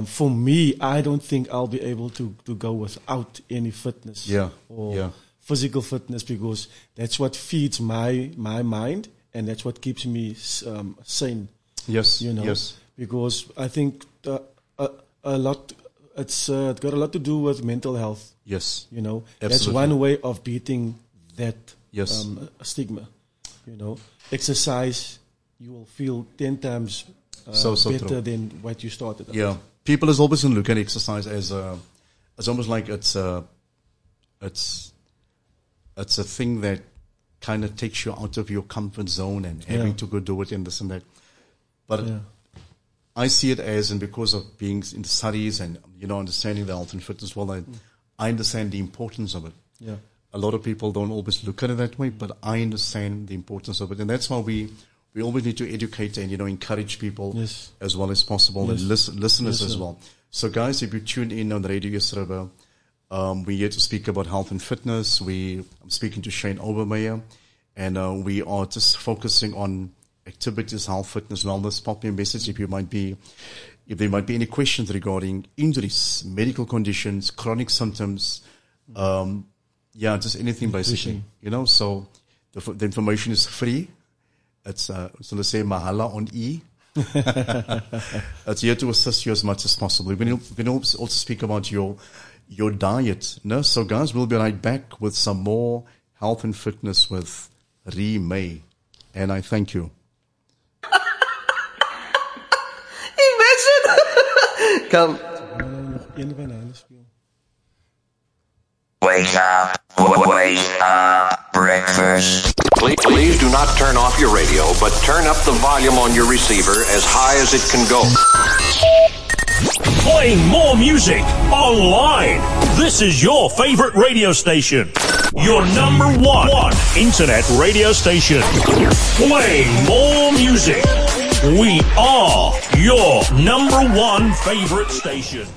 For me, I don't think I'll be able to go without any fitness or physical fitness, because that's what feeds my mind, and that's what keeps me sane. Yes. You know, yes. Because I think a lot. It's got a lot to do with mental health. Yes. You know, Absolutely. That's one way of beating that Yes. stigma. You know, exercise, you will feel 10 times so better true. than what you started. Yeah. People is always look at exercise as almost like it's a thing that kind of takes you out of your comfort zone and having to go do it and this and that. But I see it as, and because of being in the studies and, you know, understanding the health and fitness world, I understand the importance of it. Yeah. A lot of people don't always look at it that way, but I understand the importance of it. And that's why we always need to educate and, you know, encourage people as well as possible, and listeners as well. So guys, if you tune in on Radio East River, we're here to speak about health and fitness. I'm speaking to Shane Overmeyer, and we are just focusing on activities, health, fitness, wellness. Pop me a message if there might be any questions regarding injuries, medical conditions, chronic symptoms, just anything basically, you know. So the information is free. It's so let's say mahala on E. It's here to assist you as much as possible. We can also speak about your diet. No? So guys, we'll be right back with some more health and fitness with Reemay. And I thank you. Imagine! Come. Wake up, breakfast. Please do not turn off your radio, but turn up the volume on your receiver as high as it can go. Playing more music online. This is your favorite radio station. Your number one internet radio station. Playing more music. We are your number one favorite station.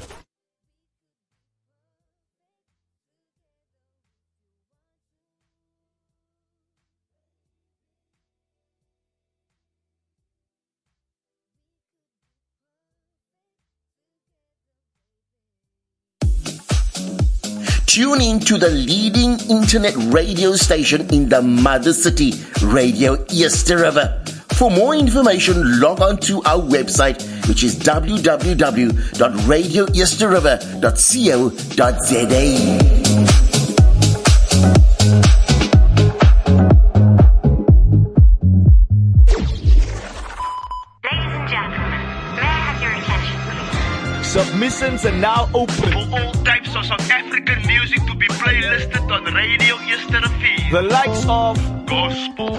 Tune in to the leading internet radio station in the mother city, Radio East River. For more information, log on to our website, which is www.radioeasterriver.co.za. Submissions are now open for all types of South African music to be playlisted on Radio East River. The likes of gospel,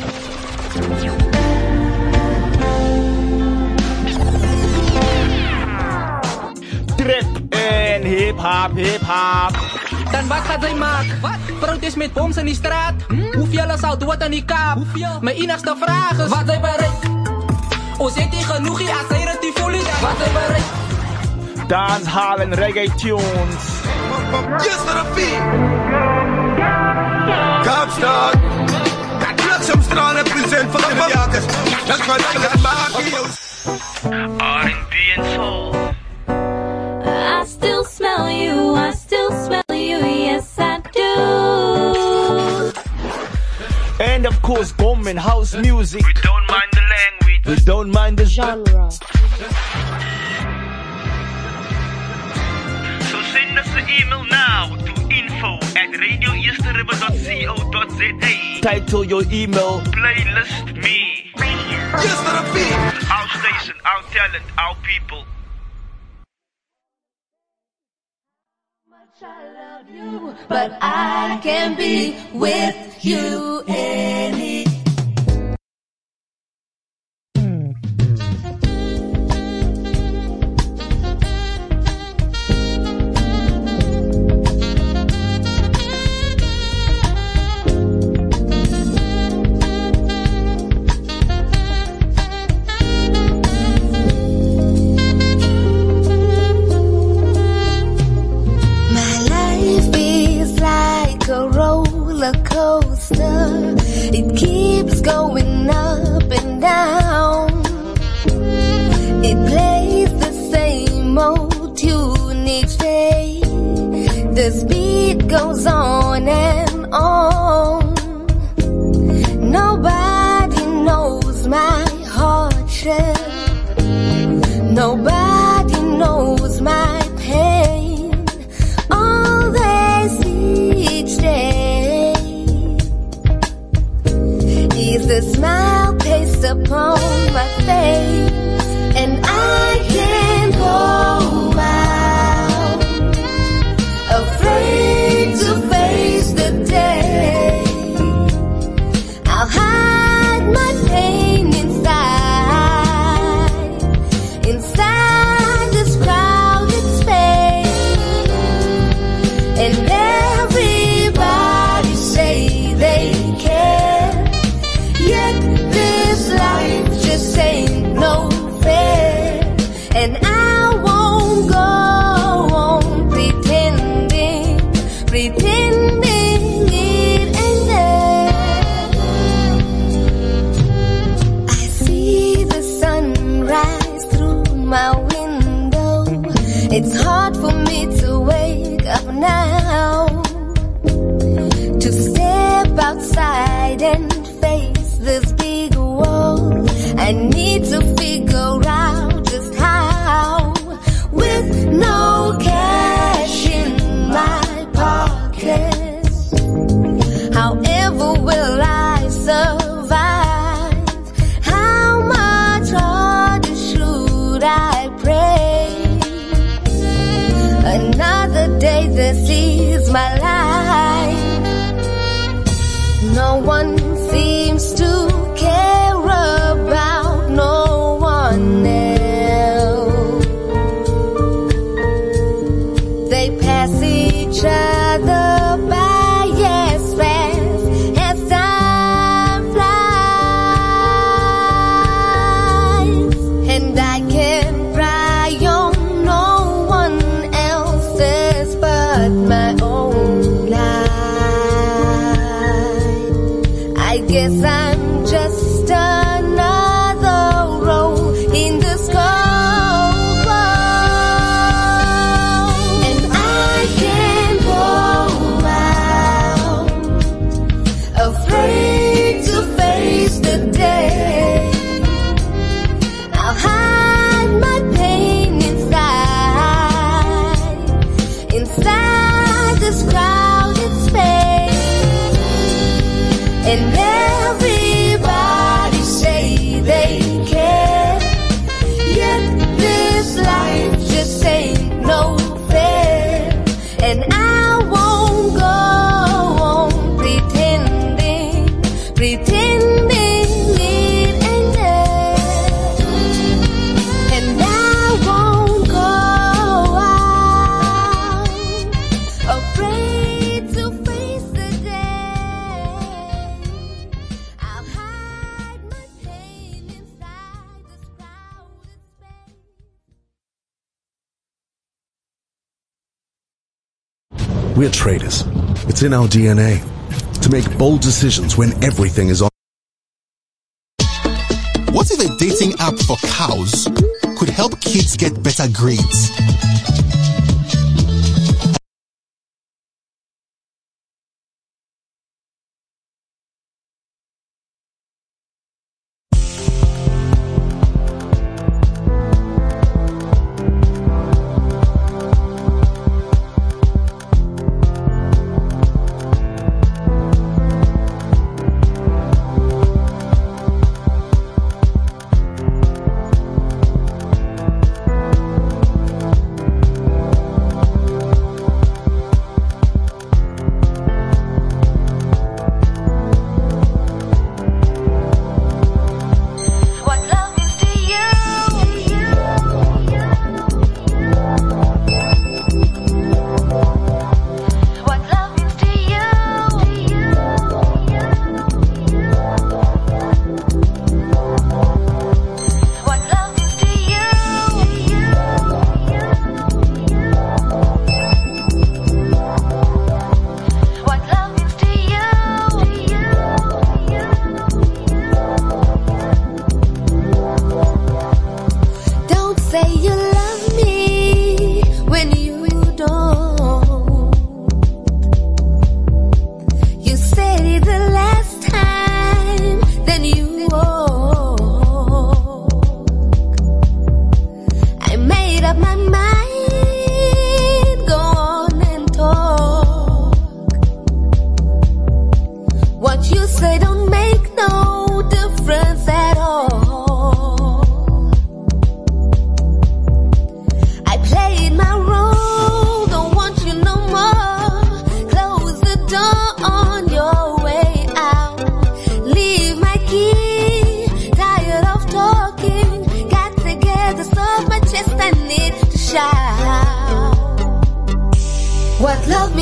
trap en hip-hop. Dan wat gaat zij maken? Protest met boms in die straat? Hoeveel zou doen aan die kaap? Mijn enigste vraag is: wat zij bereikt? O zit die genoeg hier als zij het die voelen? Wat zij bereikt? Dancehall en reggae tunes. Yes, to the feet. Kaapstad. Bliksemstraal represent voor de jagers. Dat kan ik niet maken. R&B and soul. I still smell you, yes I do. And of course, bomb and house music. We don't mind the language. We don't mind the genre. Send us an email now to info@radioeasterriver.co.za. Title your email Playlist Me. Yes, to the beat. Our station, our talent, our people. I love you, but I can be with you any. ocean. Nobody knows my pain. All they see each day is the smile pasted upon my face, and I can't go out, afraid to face the day. I'll hide my pain inside this crowded space, and everybody say they care, yet this life just ain't no fair, and I won't go on pretending it ain't there. I see the sunrise through my window. It's hard for me to wake up now, to step outside and face this big wall. I need to figure out just how, with no cash in my pockets, however will I survive? How much harder should I pray? Another day, this is my life. No one seems to care about no one else. They pass each other by as fast as time flies, and I can't rely on no one else's but my own life. I guess I'm just another row in this cold world, and I can't go out, afraid to face the day. I'll hide my pain inside this crowded space, and everybody say they care, yet this life just ain't no fair, and I won't go on pretending it ain't there, and I won't go out, afraid to face the day. I'll hide my pain inside this crowded space. We're traders. It's in our DNA to make bold decisions when everything is on. What if a dating app for cows could help kids get better grades?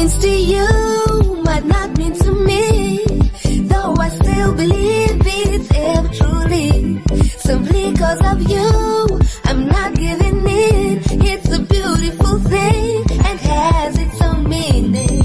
means to you might not mean to me, though I still believe it's ever truly. Simply 'cause of you, I'm not giving in. It's a beautiful thing and has its own meaning.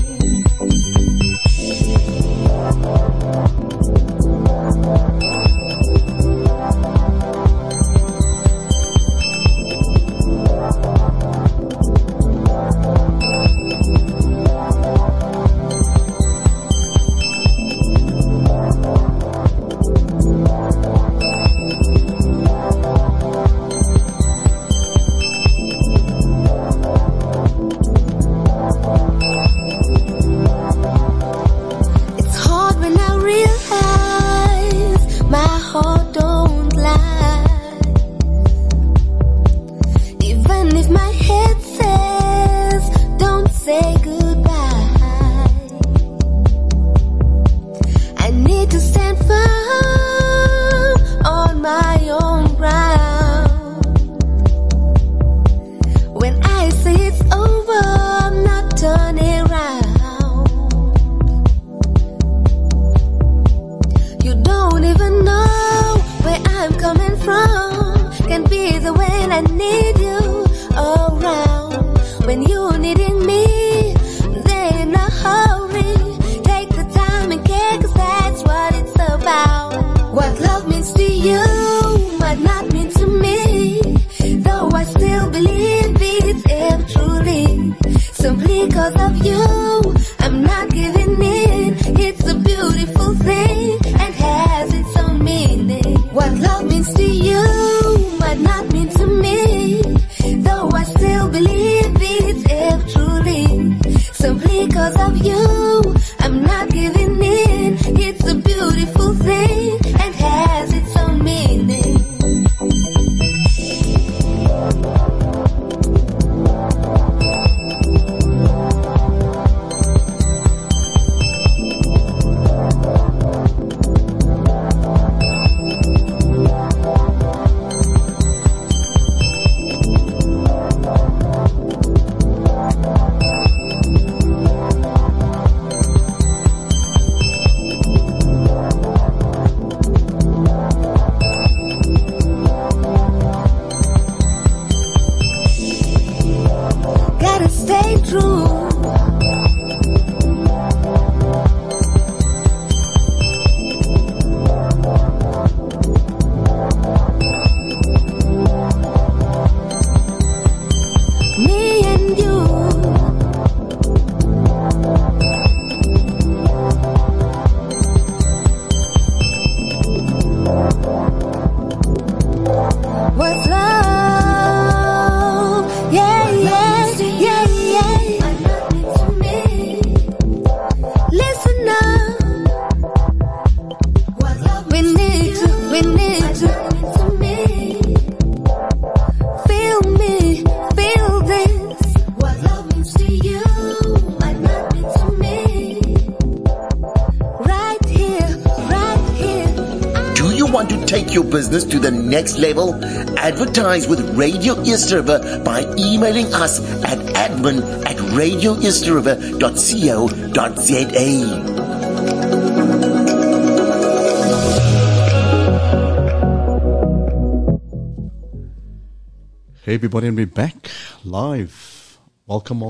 Business to the next level? Advertise with Radio East River by emailing us at admin@radioeastriver.co.za. Hey everybody, and we're back live. Welcome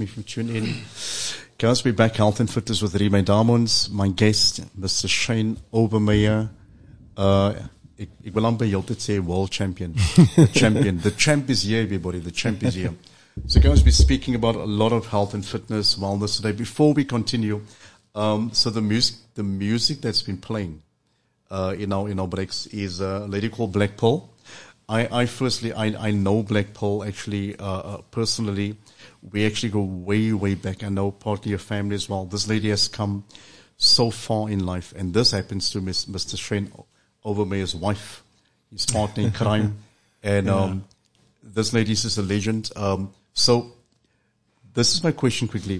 if you tune in. Guys, we're back, Health and Fitness with Reemay Diamonds. My guest, Mr. Shane Overmeyer. Ik wil amper heeltyd sê world champion. The champ is here, everybody. The champ is here. So guys, we're speaking about a lot of health and fitness, wellness today. Before we continue, so the music that's been playing in our breaks is a lady called Black Pearl. I know Black Pearl actually personally. We actually go way back. I know partly your family as well. This lady has come so far in life, and this happens to Mr. Shane Overmeyer's wife, his partner in crime, and this lady is a legend. So this is my question quickly.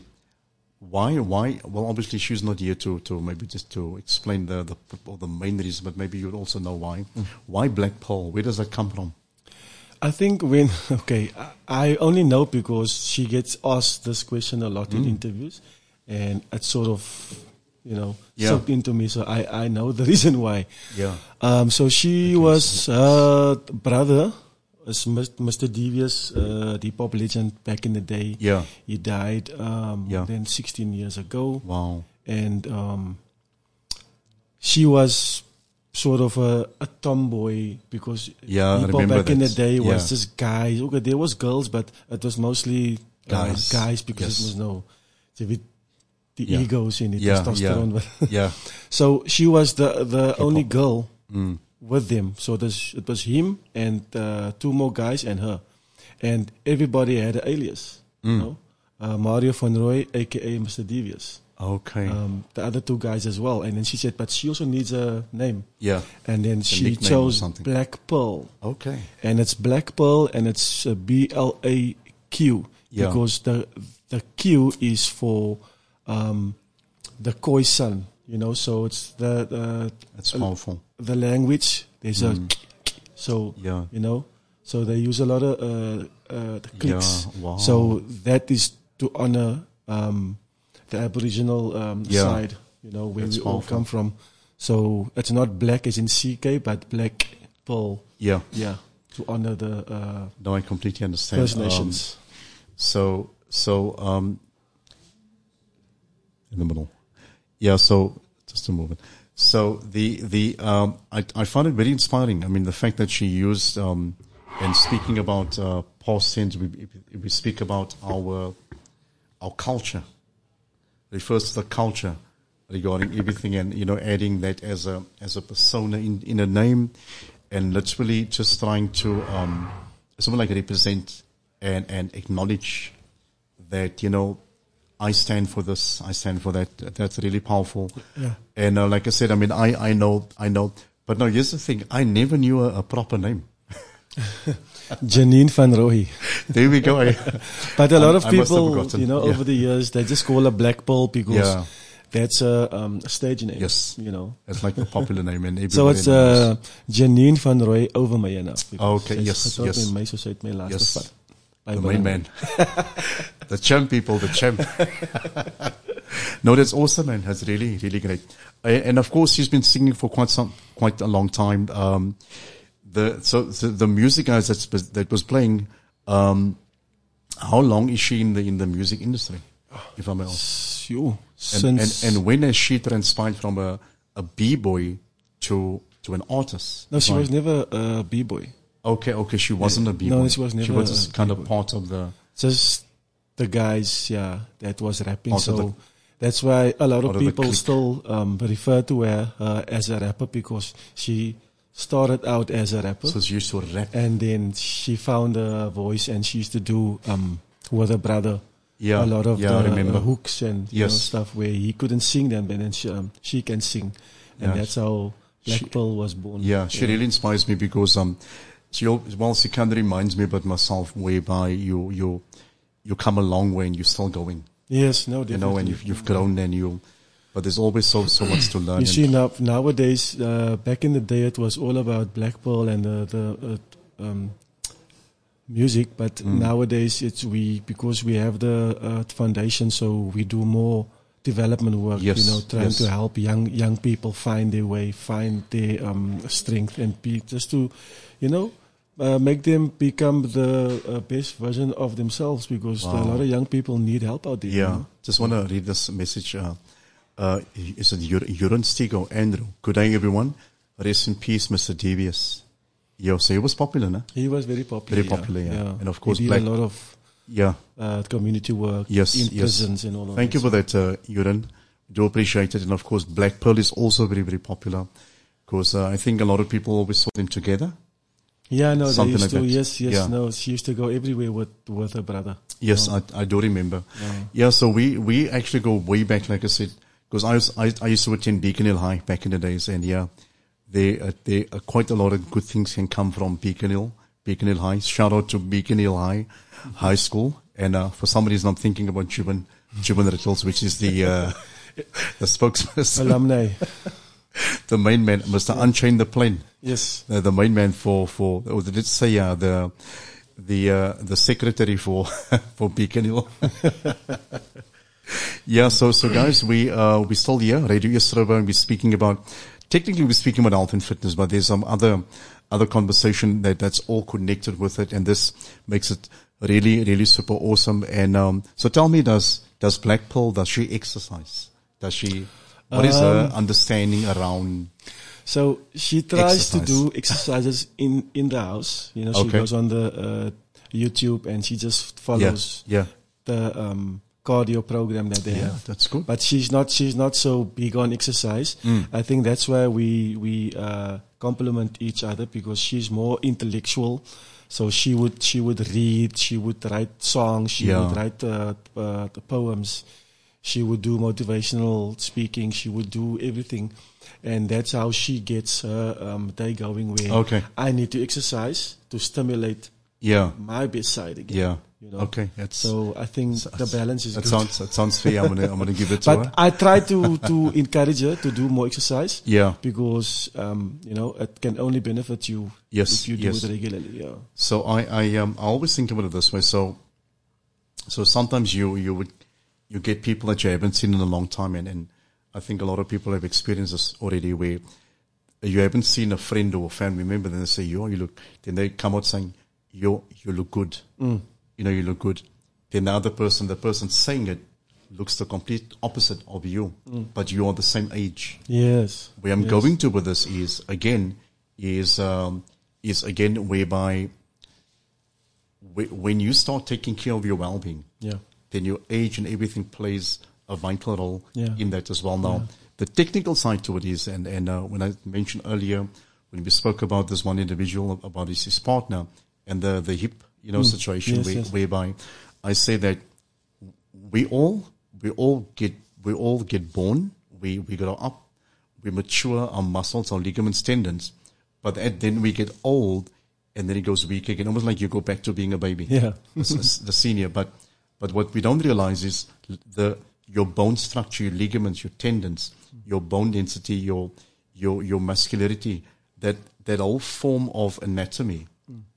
Why? Well, obviously she's not here to maybe just to explain the main reason, but maybe you'd also know why. Why Black Pearl? Where does that come from? I think when, I only know because she gets asked this question a lot in interviews, and it sort of, soaked into me. So I know the reason why. Yeah. So she was, her brother was Mr. Devious, the pop legend back in the day. Yeah. He died, then 16 years ago. Wow. And, she was sort of a tomboy because people back in the day was just guys. Okay, there was girls, but it was mostly guys because it was the egos in it, testosterone. Yeah. So she was the only girl with them. So it was him and 2 more guys and her, and everybody had an alias. Mario van Roy, aka Mr. Devious. Okay. The other 2 guys as well. And then she said, but she also needs a name. Yeah. And then she chose Black Pearl. Okay. And it's Black Pearl and it's BLAQ. Yeah. Because the Q is for the Khoisan, so it's that's powerful. The language, there's a so, so they use a lot of the clicks. Yeah. Wow. So that is to honor the Aboriginal side, where That's we all powerful. come from. So it's not black as in CK, but Black Pearl. Yeah. Yeah. To honor the No, I completely understand. First Nations. So in the middle. Yeah, so just a moment. So I found it very inspiring. I mean, the fact that she used and speaking about past tense, we speak about our culture. Refers to the culture regarding everything, and adding that as a persona in a name, and literally just trying to something like represent and acknowledge that I stand for this, I stand for that. That's really powerful. Yeah. And like I said, I mean, I know, but no, here's the thing: I never knew a proper name. Janine van Roy. There we go. But a lot of I must have people, forgotten. over the years, they just call her Black Pearl because that's a stage name. Yes. It's like the popular name, and So everybody it's knows. Janine van Roy Overmeyer now. Okay, yes. By The main man. The champ, people, the champ. No, that's awesome, man. That's really, really great. And of course, she's been singing for quite a long time. The music guys that was playing, how long is she in the music industry, if I may ask? And when has she transpired from a b-boy to an artist? No, she was never a b-boy. Okay, she wasn't a b-boy. No, she was never. She was just kind of part of the. Just the guys, that was rapping. Part of So that's why a lot part of of the people clique. still refer to her as a rapper because she started out as a rapper. So she used to rap. And then she found a voice and she used to do with her brother a lot of I the remember. hooks and stuff where he couldn't sing them, but then she can sing. And Yeah. that's how Black Pearl was born. Yeah, she really inspires me because she kind of reminds me about myself, whereby you come a long way and you're still going. Yes, no, definitely. And you've grown and but there's always so much to learn. You see, nowadays, back in the day, it was all about Black Pearl and the music, but nowadays because we have the foundation, so we do more development work. Trying to help young people find their way, find their strength, and just to, make them become the best version of themselves because a lot of young people need help out there. Yeah, just want to read this message. Is it Juran Stigo, Andrew? Good day, everyone. Rest in peace, Mr. Devious. Yeah, so he was popular, no? He was very popular. Very popular, yeah. And of course, he did a lot of community work in prisons and all of that. Thank you for that, Juran. Do appreciate it. And of course, Black Pearl is also very, very popular because I think a lot of people always saw them together. Yeah, no, Something they used like to. that. Yes, Yeah. no. She used to go everywhere with her brother. Yes, I do remember. Yeah, so we actually go way back, like I said, because I used to attend Beacon Hill High back in the days, and there quite a lot of good things can come from Beacon Hill High. Shout out to Beacon Hill High School, and for some reason I'm thinking about Juban Rittles, which is the spokesperson. Alumni. the main man, Mr. Unchain the Plane. Yes. The main man for, or let's say, the secretary for, for Beacon Hill. Yeah, so guys, we're still here, Radio Yesterova, and we're speaking about, technically we're speaking about health and fitness, but there's some other conversation that's all connected with it, and this makes it really, really super awesome. And, so tell me, does Black Pearl, does she exercise? What is her understanding around? So she tries to exercise? do exercises in the house. You know, she Okay. goes on the YouTube and she just follows Yeah. the cardio program that they have. That's good. But she's not so big on exercise. I think that's where we complement each other, because she's more intellectual. So she would read, she would write songs, she would write the poems, she would do motivational speaking, she would do everything. And that's how she gets her day going, where I need to exercise to stimulate my best side again. Yeah. You know? Okay. So I think the balance is good. That sounds fair. I'm gonna give it to her. But I try to encourage her to do more exercise. Yeah. Because you know, it can only benefit you if you do it regularly. Yeah. So I always think about it this way. So sometimes you get people that you haven't seen in a long time, and I think a lot of people have experienced this already, where you haven't seen a friend or a family member, then they say, you look, then they come out saying, you look good. You know, you look good. Then the person saying it looks the complete opposite of you, but you are the same age. Yes. Where I'm going to with this is again whereby when you start taking care of your well-being, then your age and everything plays a vital role in that as well. Now, the technical side to it is, and when I mentioned earlier, when we spoke about this one individual, about his partner, and the hip, situation whereby I say that we all get born, we grow up, we mature, our muscles, our ligaments, tendons, but then we get old, and then it goes weak again, almost like you go back to being a baby. Yeah. the senior. But what we don't realize is your bone structure, your ligaments, your tendons, your bone density, your muscularity, that whole form of anatomy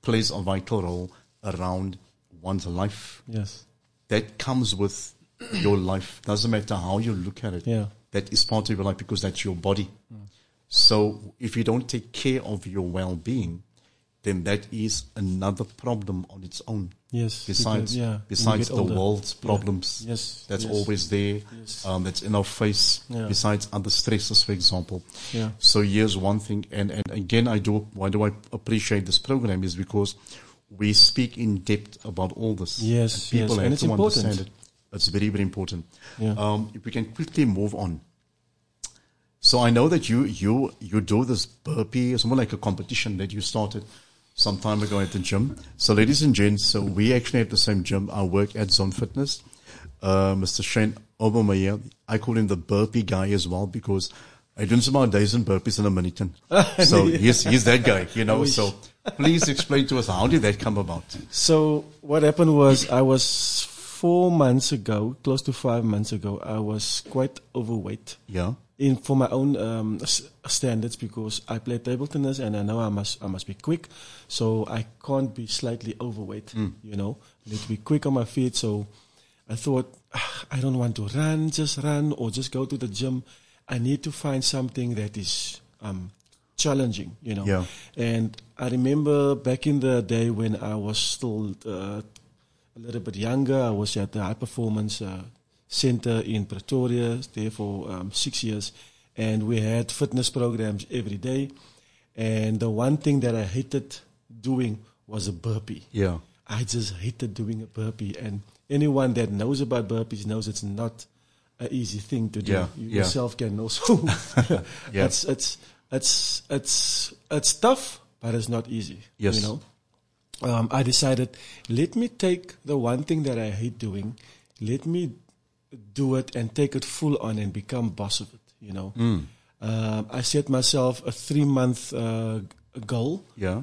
plays a vital role around one's life. Yes. That comes with your life. Doesn't matter how you look at it. Yeah. That is part of your life, because that's your body. So if you don't take care of your well-being, then that is another problem on its own. Yes. Besides the world's problems. Yes. That's always there. Yes. That's in our face. Yeah. Besides other stresses, for example. Yeah. So here's one thing. And again, why do I appreciate this program is because we speak in depth about all this. Yes. And people have it's to important. understand it. It's very, very important. Yeah. If we can quickly move on. So I know that you do this burpee, it's more like a competition that you started some time ago at the gym. So ladies and gents, so we actually have the same gym. I work at Zone Fitness. Mr. Shane Overmeyer, I call him the burpee guy as well, because I do about days and burpees in a minute. So he's that guy, So please explain to us, how did that come about? So what happened was, I was 4 months ago, close to 5 months ago, I was quite overweight. Yeah. For my own standards, because I play table tennis and I know I must be quick, so I can't be slightly overweight. I need to be quick on my feet. So I thought, I don't want to just run or just go to the gym. I need to find something that is challenging, Yeah. And I remember back in the day when I was still a little bit younger, I was at the High Performance Center in Pretoria, there for 6 years, and we had fitness programs every day. And the one thing that I hated doing was a burpee. Yeah. I just hated doing a burpee, and anyone that knows about burpees knows it's not an easy thing to do. Yeah. You yourself can also. Yeah. It's tough, but it's not easy. Yes. I decided, let me take the one thing that I hate doing, let me do it and take it full on and become boss of it. I set myself a 3-month goal. Yeah.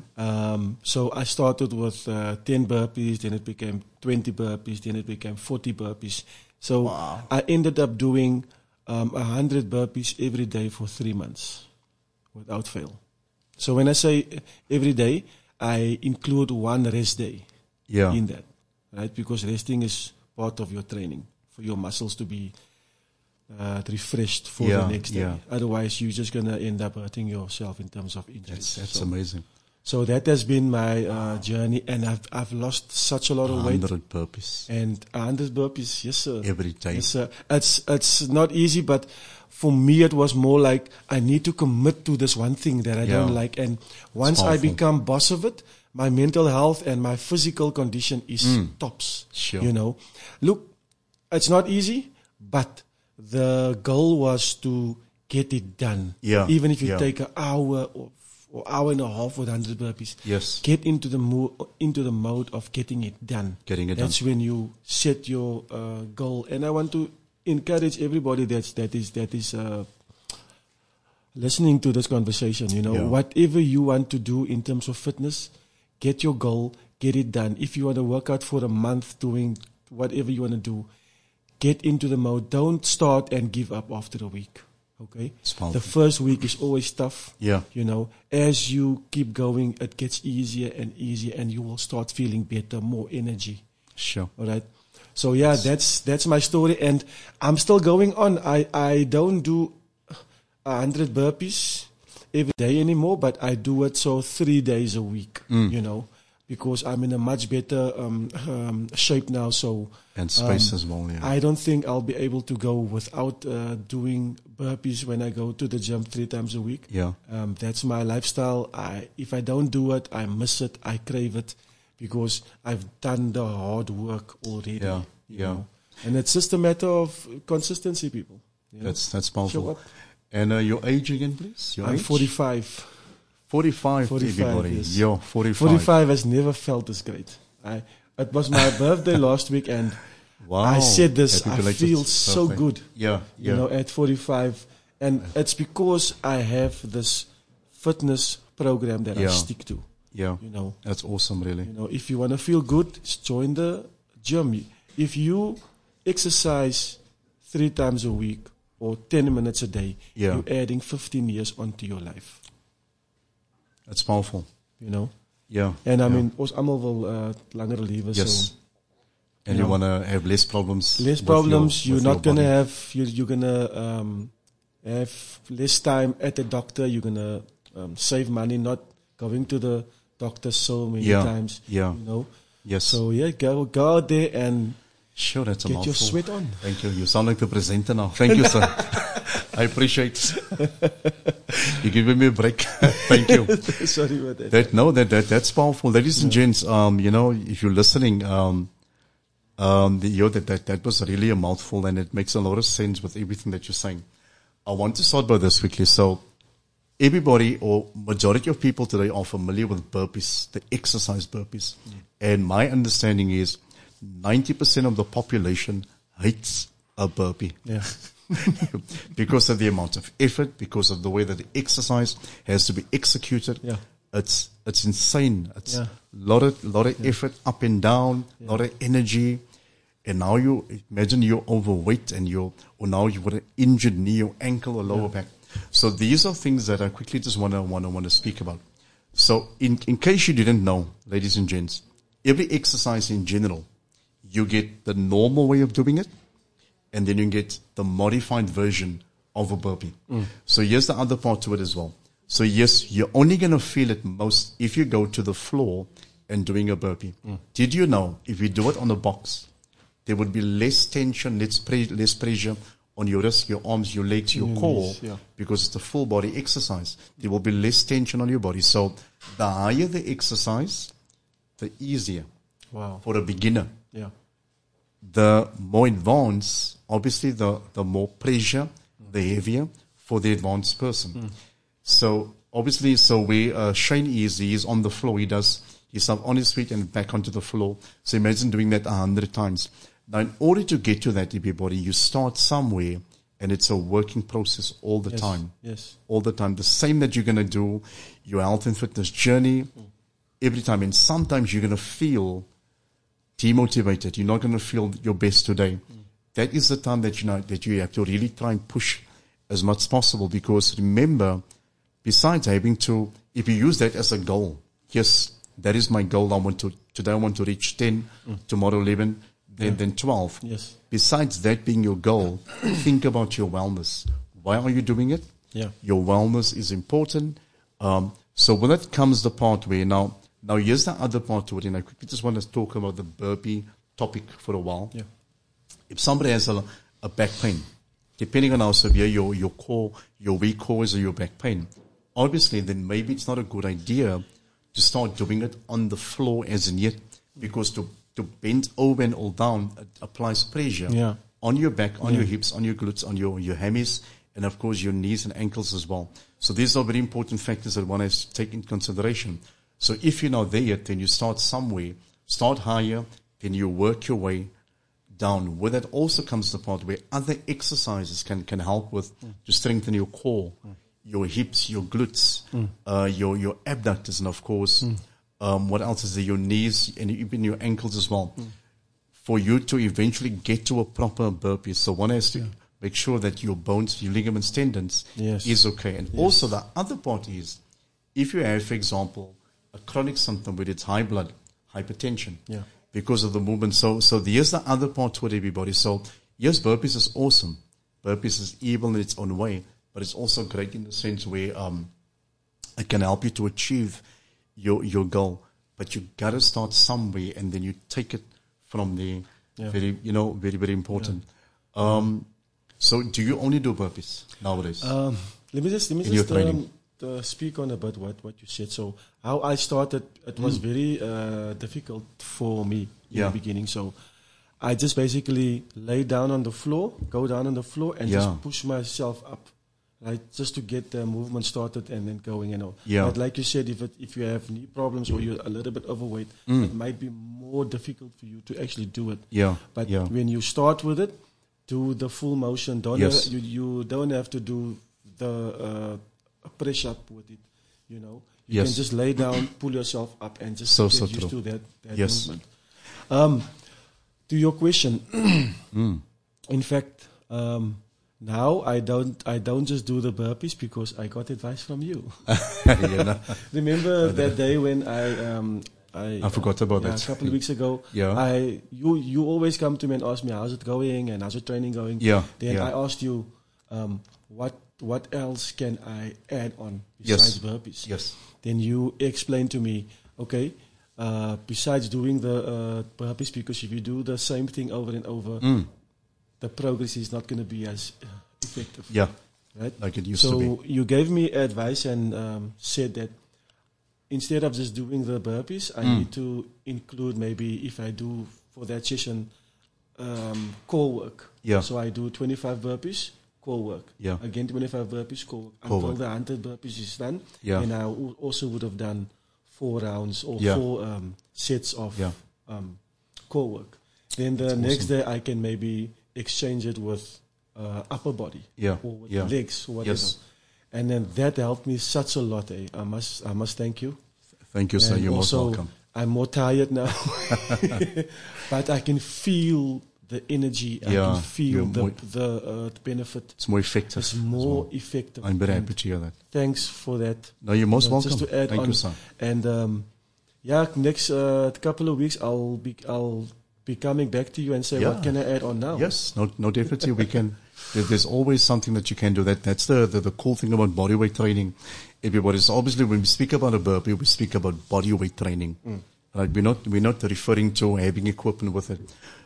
So I started with 10 burpees, then it became 20 burpees, then it became 40 burpees. So I ended up doing 100 burpees every day for 3 months without fail. So when I say every day, I include one rest day in that, right? Because resting is part of your training for your muscles to be refreshed for the next day. Otherwise, you're just going to end up hurting yourself in terms of injuries. That's amazing. So that has been my journey, and I've lost such a lot of weight. 100 burpees. And 100 burpees, yes sir. Every day. Yes sir. It's not easy, but for me it was more like I need to commit to this one thing that I don't like. And once I become boss of it, my mental health and my physical condition is tops. Sure. You know, look, it's not easy, but the goal was to get it done. Yeah. Even if you take an hour or hour and a half with 100 burpees. Yes. Get into the mode of getting it done. That's when you set your goal. And I want to encourage everybody that is listening to this conversation. You know, whatever you want to do in terms of fitness, get your goal, get it done. If you want to work out for a month doing whatever you want to do, get into the mode. Don't start and give up after a week. Okay. The first week is always tough. Yeah. You know, as you keep going, it gets easier and easier, and you will start feeling better, more energy. Sure. All right. So yeah, that's my story, and I'm still going on. I don't do 100 burpees every day anymore, but I do it 3 days a week. You know, because I'm in a much better shape now. So and space as well. Yeah. I don't think I'll be able to go without doing burpees when I go to the gym 3 times a week. Yeah. That's my lifestyle. If I don't do it, I miss it. I crave it because I've done the hard work already. Yeah. You know? And it's just a matter of consistency, people. You know? That's powerful. And your age again, please? I'm 45. 45, everybody. Yes. Yo, 45. 45 has never felt this great. It was my birthday last week, and I said this, I feel so good. Yeah. You know, at 45. And it's because I have this fitness program that I stick to. Yeah. You know. That's awesome, really. You know, if you want to feel good, just join the gym. If you exercise 3 times a week or 10 minutes a day, you're adding 15 years onto your life. That's powerful. You know? Yeah. And I mean, ons almal wil langer lewe. Yes. So, and you want to have less problems. Less problems. You're not going to have, you're going to have less time at the doctor. You're going to save money, not going to the doctor so many times. Yeah. You know? Yes. So go out there and sure, that's a get mouthful. your sweat on. Thank you. You sound like the presenter now. Thank you, sir. I appreciate you giving me a break. Thank you. Sorry about that. That's powerful. Ladies and gents, you know, if you're listening, that was really a mouthful, and it makes a lot of sense with everything that you're saying. I want to start by this quickly. So everybody or majority of people today are familiar with burpees, the exercise burpees. And my understanding is 90% of the population hates a burpee. Yeah. Because of the amount of effort, because of the way that the exercise has to be executed. Yeah. It's insane. It's a lot of effort, up and down, a lot of energy. And now you imagine you're overweight and now you've got an injured knee or ankle or lower back. So these are things that I quickly just want to speak about. So in case you didn't know, ladies and gents, every exercise in general, you get the normal way of doing it, and then you get the modified version of a burpee. So here's the other part to it as well. So yes, you're only going to feel it most if you go to the floor and doing a burpee. Did you know if you do it on a box, there would be less tension, less pressure on your wrists, your arms, your legs, your core, because it's a full body exercise. There will be less tension on your body. So the higher the exercise, the easier for a beginner. Yeah. The more advanced, obviously, the more pressure, the heavier for the advanced person. So obviously, where Shane he's on the floor, he's up on his feet and back onto the floor. So imagine doing that 100 times. Now, in order to get to that, everybody, you start somewhere, and it's a working process all the time. Yes. All the time. The same that you're going to do your health and fitness journey every time. And sometimes you're going to feel demotivated. You're not going to feel your best today. that is the time that that you have to really try and push as much as possible, because remember, besides having to, if you use that as a goal, yes, that is my goal. Today I want to reach 10, tomorrow 11, then 12. Yes. Besides that being your goal, think about your wellness. Why are you doing it? Yeah. Your wellness is important. So when that comes the part where now here's the other part to it, and I quickly just want to talk about the burpee topic for a while. Yeah. If somebody has a back pain, depending on how severe your core, your weak core is, or your back pain, obviously then maybe it's not a good idea to start doing it on the floor as in yet, because to bend over and all down, it applies pressure on your back, on your hips, on your glutes, on your hammies, and of course your knees and ankles as well. So these are very important factors that one has to take into consideration. So if you're not there yet, then you start somewhere, start higher, then you work your way down. Where that also comes the part where other exercises can help with to strengthen your core, your hips, your glutes, your abductors, and of course, what else is there? Your knees and even your ankles as well. For you to eventually get to a proper burpee, so one has to make sure that your bones, your ligaments, tendons is okay. And also the other part is, if you have, for example, a chronic symptom with its high blood, hypertension, because of the movement. So here's the other part to it, everybody. So yes, burpees is awesome. Burpees is evil in its own way, but it's also great in the sense where it can help you to achieve your goal. But you gotta start somewhere, and then you take it from there. Very, very, very important. So do you only do burpees nowadays? Let me just speak on about what you said. So how I started, it was very difficult for me in the beginning. So I just basically lay down on the floor, go down on the floor, and just push myself up, right? Just to get the movement started and then going and all. But like you said, if you have knee problems or you're a little bit overweight, it might be more difficult for you to actually do it. But when you start with it, do the full motion. You don't have to do the press up with it. You can just lay down, pull yourself up, and just get used to that movement. To your question, in fact, now I don't just do the burpees because I got advice from you. Remember that day when I forgot about that. A couple of weeks ago. You always come to me and ask me, how's it going and how's your training going? Then I asked you, what else can I add on besides burpees? Then you explained to me, okay, besides doing the burpees, because if you do the same thing over and over, the progress is not going to be as effective. Right? Like it used to be. So you gave me advice and said that instead of just doing the burpees, I need to include, maybe if I do for that session, core work. So I do 25 burpees, core work. Again, 25 burpees, core work. Until the 100 burpees is done. And I also would have done 4 rounds or 4 sets of core work. Then the next day I can maybe exchange it with upper body or with legs or whatever. And then that helped me such a lot. I must thank you. Thank you, sir. You're most welcome. I'm more tired now, but I can feel the energy. I can feel the benefit. It's more effective. It's more effective. I'm very happy to hear that. Thanks for that. No, you're most welcome. Just to add Thank you, sir. And next couple of weeks I'll be coming back to you and say, what can I add on now? Yes, no, definitely we can. There's always something that you can do. That's the cool thing about bodyweight training. Everybody's obviously, when we speak about a burpee, we speak about bodyweight training. Right? We're not referring to having equipment with it.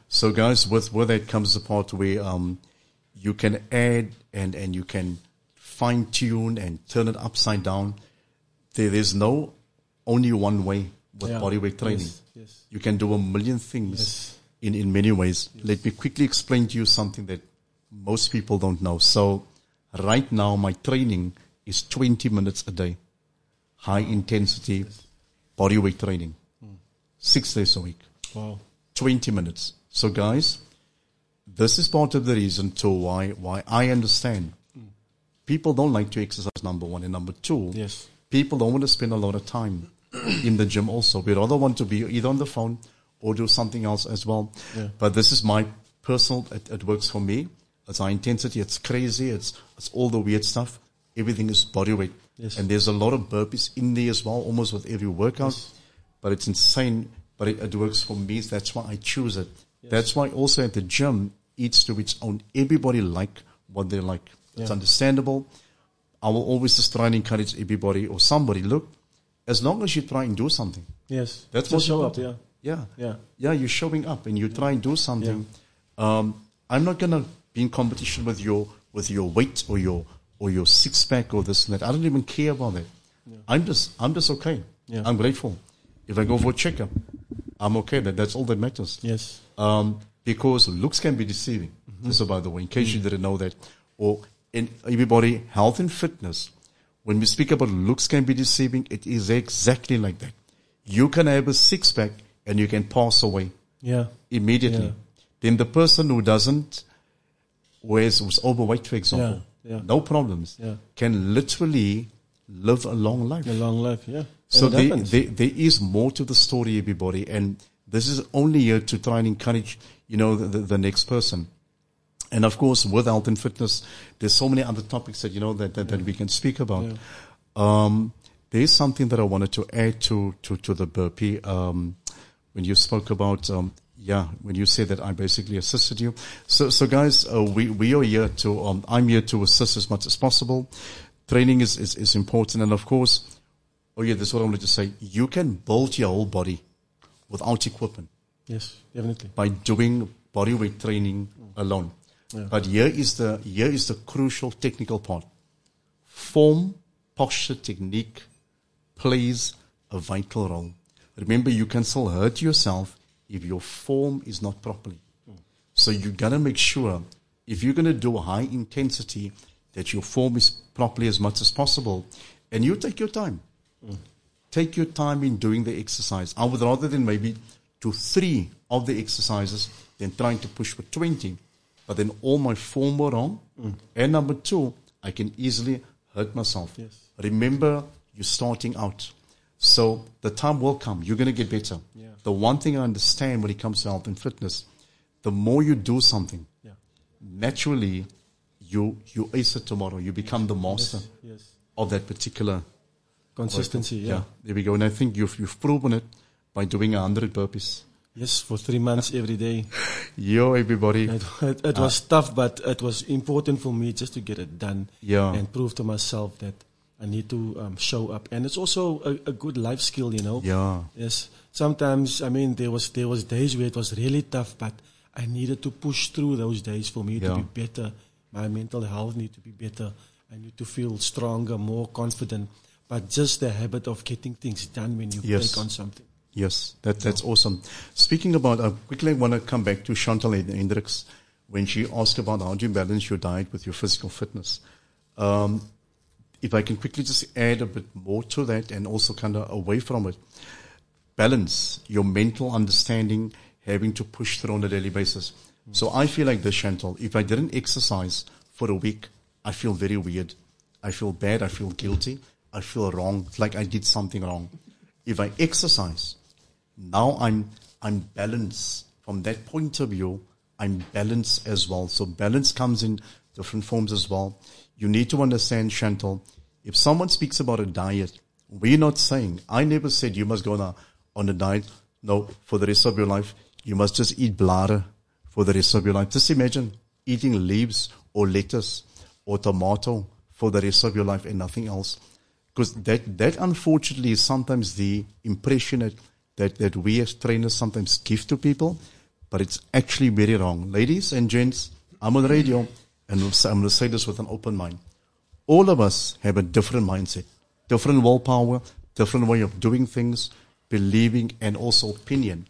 So guys, with that comes the part where you can add and you can fine tune and turn it upside down. There's no only one way with bodyweight training. You can do a million things in many ways. Let me quickly explain to you something that most people don't know. So right now my training is 20 minutes a day. High intensity bodyweight training. 6 days a week. Wow. 20 minutes. So guys, this is part of the reason to why I understand. People don't like to exercise, number one. And number two, people don't want to spend a lot of time in the gym also. We rather want to be either on the phone or do something else as well. But this is my personal, it works for me. It's high intensity, it's crazy, it's all the weird stuff. Everything is body weight. Yes. And there's a lot of burpees in there as well, almost with every workout. Yes. But it's insane. But it works for me. That's why I choose it. Yes. That's why also at the gym, each to its own. Everybody like what they like. It's understandable. I will always just try and encourage everybody or somebody, look, as long as you try and do something. Yes. That's Just what show you up, do. yeah. Yeah, you're showing up and you try and do something. I'm not going to be in competition with your weight or your six pack or this and that. I don't even care about that. Yeah. I'm just okay. Yeah. I'm grateful. If I go for a checkup, I'm okay. That's all that matters. Yes. Because looks can be deceiving. So by the way, in case you didn't know that, or in everybody, health and fitness, when we speak about looks can be deceiving, it is exactly like that. You can have a six pack and you can pass away. Immediately. Yeah. Then the person who doesn't, who's overweight, for example, no problems, can literally live a long life. A long life, yeah. So And it happens. there is more to the story, everybody, and this is only here to try and encourage, the next person. And of course, with health and fitness, there's so many other topics that, that we can speak about. There's something that I wanted to add to the burpee. When you spoke about, when you said that I basically assisted you. So guys, we are here to, I'm here to assist as much as possible. Training is important. And of course, this is what I wanted to say. You can build your whole body without equipment. Yes, definitely. By doing body weight training alone. Yeah. But here is the crucial technical part. Form, posture, technique plays a vital role. Remember, you can still hurt yourself if your form is not properly. So you gotta make sure, if you're gonna do high intensity, that your form is properly as much as possible. And you take your time. Take your time in doing the exercise. I would rather than maybe do 3 of the exercises than trying to push for 20. But then all my form were wrong. And number 2, I can easily hurt myself. Yes. Remember, you're starting out. So the time will come. You're going to get better. Yeah. The one thing I understand when it comes to health and fitness, the more you do something, naturally, you ace it tomorrow. You become the master of that particular consistency. Yeah. There we go. And I think you've proven it by doing 100 burpees. Yes, for 3 months every day. Yo, everybody. It was tough, but it was important for me just to get it done. Yeah. And prove to myself that I need to show up. And it's also a good life skill, Yeah. Yes. Sometimes, there was days where it was really tough, but I needed to push through those days for me to be better. My mental health need to be better. I need to feel stronger, more confident. But just the habit of getting things done when you take on something. Yes, that's awesome. Speaking about, quickly I want to come back to Chantal Hendricks when she asked about how do you balance your diet with your physical fitness. If I can quickly just add a bit more to that and also kind of away from it. Balance your mental understanding, having to push through on a daily basis. So I feel like this, Chantal, if I didn't exercise for a week, I feel very weird. I feel bad. I feel guilty. I feel wrong. It's like I did something wrong. If I exercise, now I'm balanced. From that point of view, I'm balanced as well. So balance comes in different forms as well. You need to understand, Chantal, if someone speaks about a diet, we're not saying, I never said you must go on a diet. No, for the rest of your life, you must just eat bladder for the rest of your life. Just imagine eating leaves or lettuce or tomato for the rest of your life and nothing else. Because that unfortunately is sometimes the impression that we as trainers sometimes give to people, but it's actually very wrong. Ladies and gents, I'm on the radio, and I'm going to say this with an open mind. All of us have a different mindset, different willpower, different way of doing things, believing, and also opinion.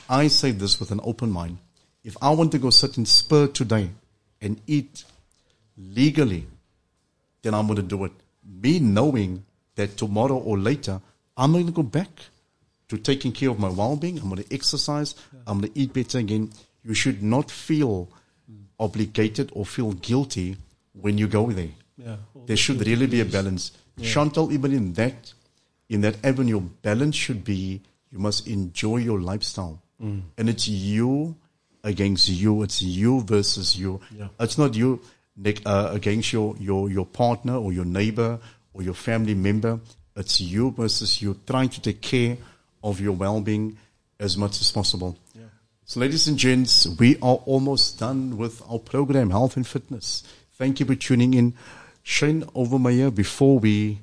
I say this with an open mind. If I want to go sit in Spur today and eat legally, then I'm going to do it. Me knowing that tomorrow or later, I'm going to go back to taking care of my well-being. I'm going to exercise. I'm going to eat better again. You should not feel obligated or feel guilty when you go there. There should really be a balance. Chantal, even in that avenue, balance should be, you must enjoy your lifestyle. And it's you against you. It's you versus you. Yeah. It's not you against your partner or your neighbor or your family member. It's you versus you, trying to take care of your well-being as much as possible. Yeah. So, ladies and gents, we are almost done with our program, Health and Fitness. Thank you for tuning in. Shane Overmeyer, before we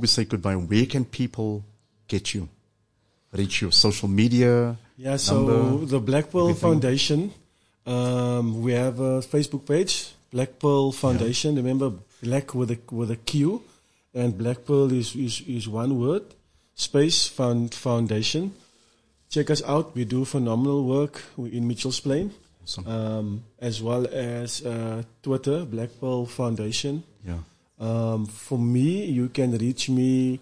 say goodbye, where can people get you? Reach your social media? Yeah, so number, the Black Pearl Foundation, we have a Facebook page, Black Pearl Foundation. Yeah. Remember, black with a Q, and Black Pearl is one word, space foundation. Check us out. We do phenomenal work in Mitchell's Plain. Awesome. As well as Twitter, Black Pearl Foundation. Yeah. For me, you can reach me.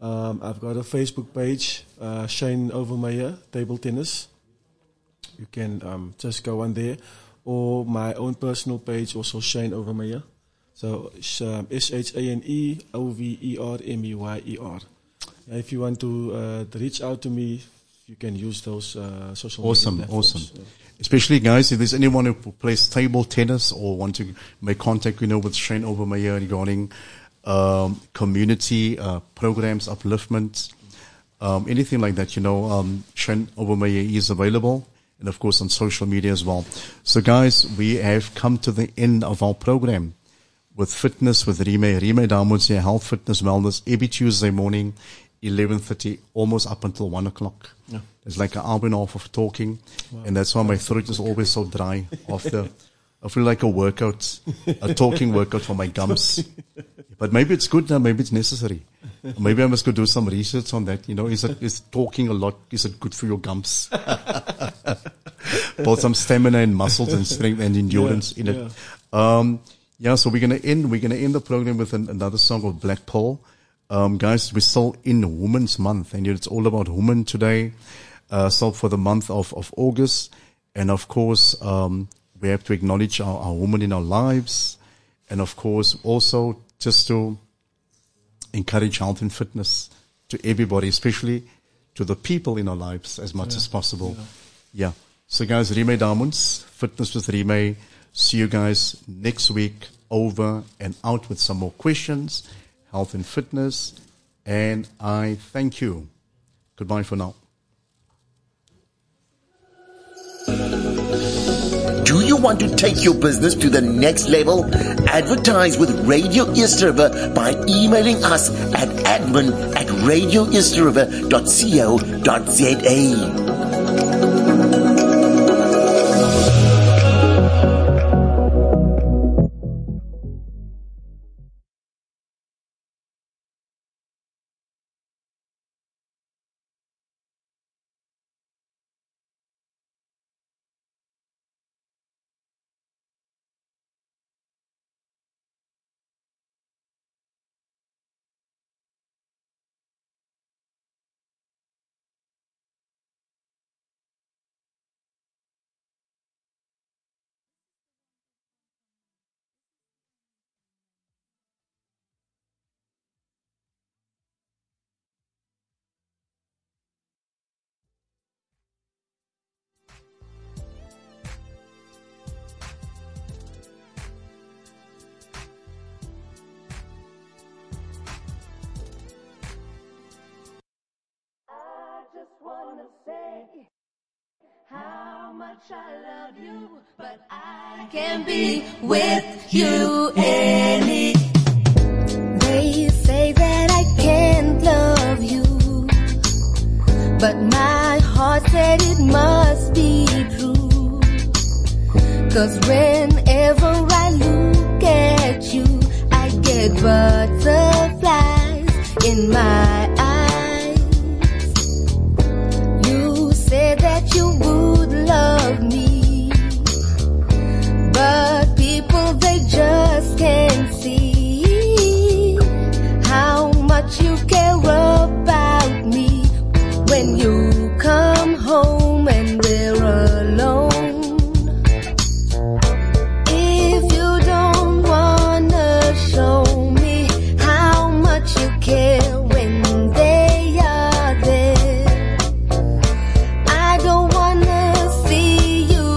I've got a Facebook page, Shane Overmeyer, table tennis. You can just go on there, or my own personal page, also Shane Overmeyer. So ShaneOvermeyer. If you want to reach out to me, you can use those social media platforms. Awesome. Yeah. Especially, guys, if there's anyone who plays table tennis or want to make contact, with Shane Overmeyer regarding community programs, upliftment, anything like that, Shane Overmeyer is available, and of course on social media as well. So, guys, we have come to the end of our program with Fitness with Reemay. Reemay Damots here, health, fitness, wellness, every Tuesday morning, 11:30, almost up until 1 o'clock. Yeah. It's like an hour and a half of talking, and that's why my throat is always so dry after. I feel like a talking workout for my gums. But maybe it's good now, maybe it's necessary. Maybe I must go do some research on that. Is talking a lot, is it good for your gums? Both some stamina and muscles and strength and endurance in it. So we're gonna end the program with another song of Black Pearl. Guys, we're still in Women's Month, and it's all about women today. So for the month of August, and of course, we have to acknowledge our women in our lives, and of course also just to encourage health and fitness to everybody, especially to the people in our lives as much as possible. Yeah. So guys, Reemay Diamonds, Fitness with Reemay. See you guys next week, over and out with some more questions, health and fitness, and I thank you. Goodbye for now. Do you want to take your business to the next level? Advertise with Radio East River by emailing us at admin@radioeastriver.co.za. How much I love you, but I can't be with you any. They say that I can't love you, but my heart said it must be true. 'Cause whenever I look at you, I get butterflies in my eyes. You said that you would love me, but people, they just can't see how much you care about me when you come home and we're alone. If you don't wanna show me how much you care when they are there, I don't wanna see you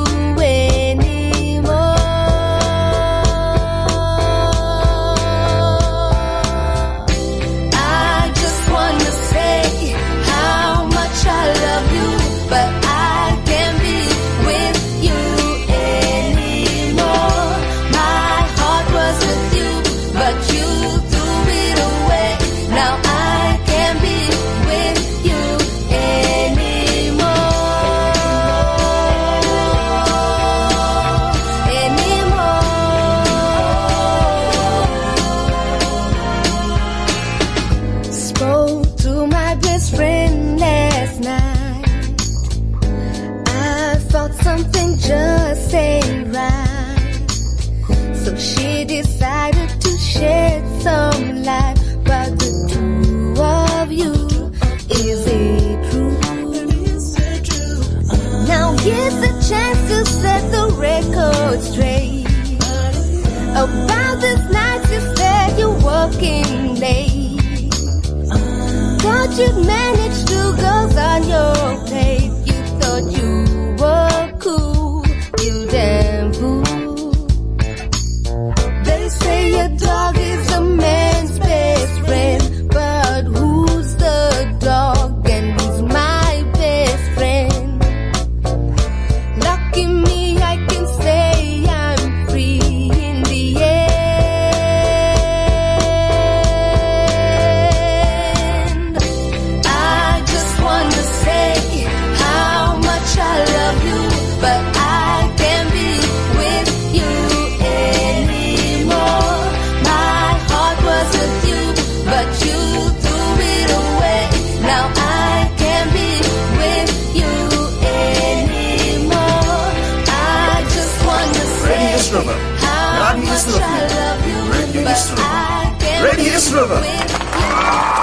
Radio East River. Radio East River.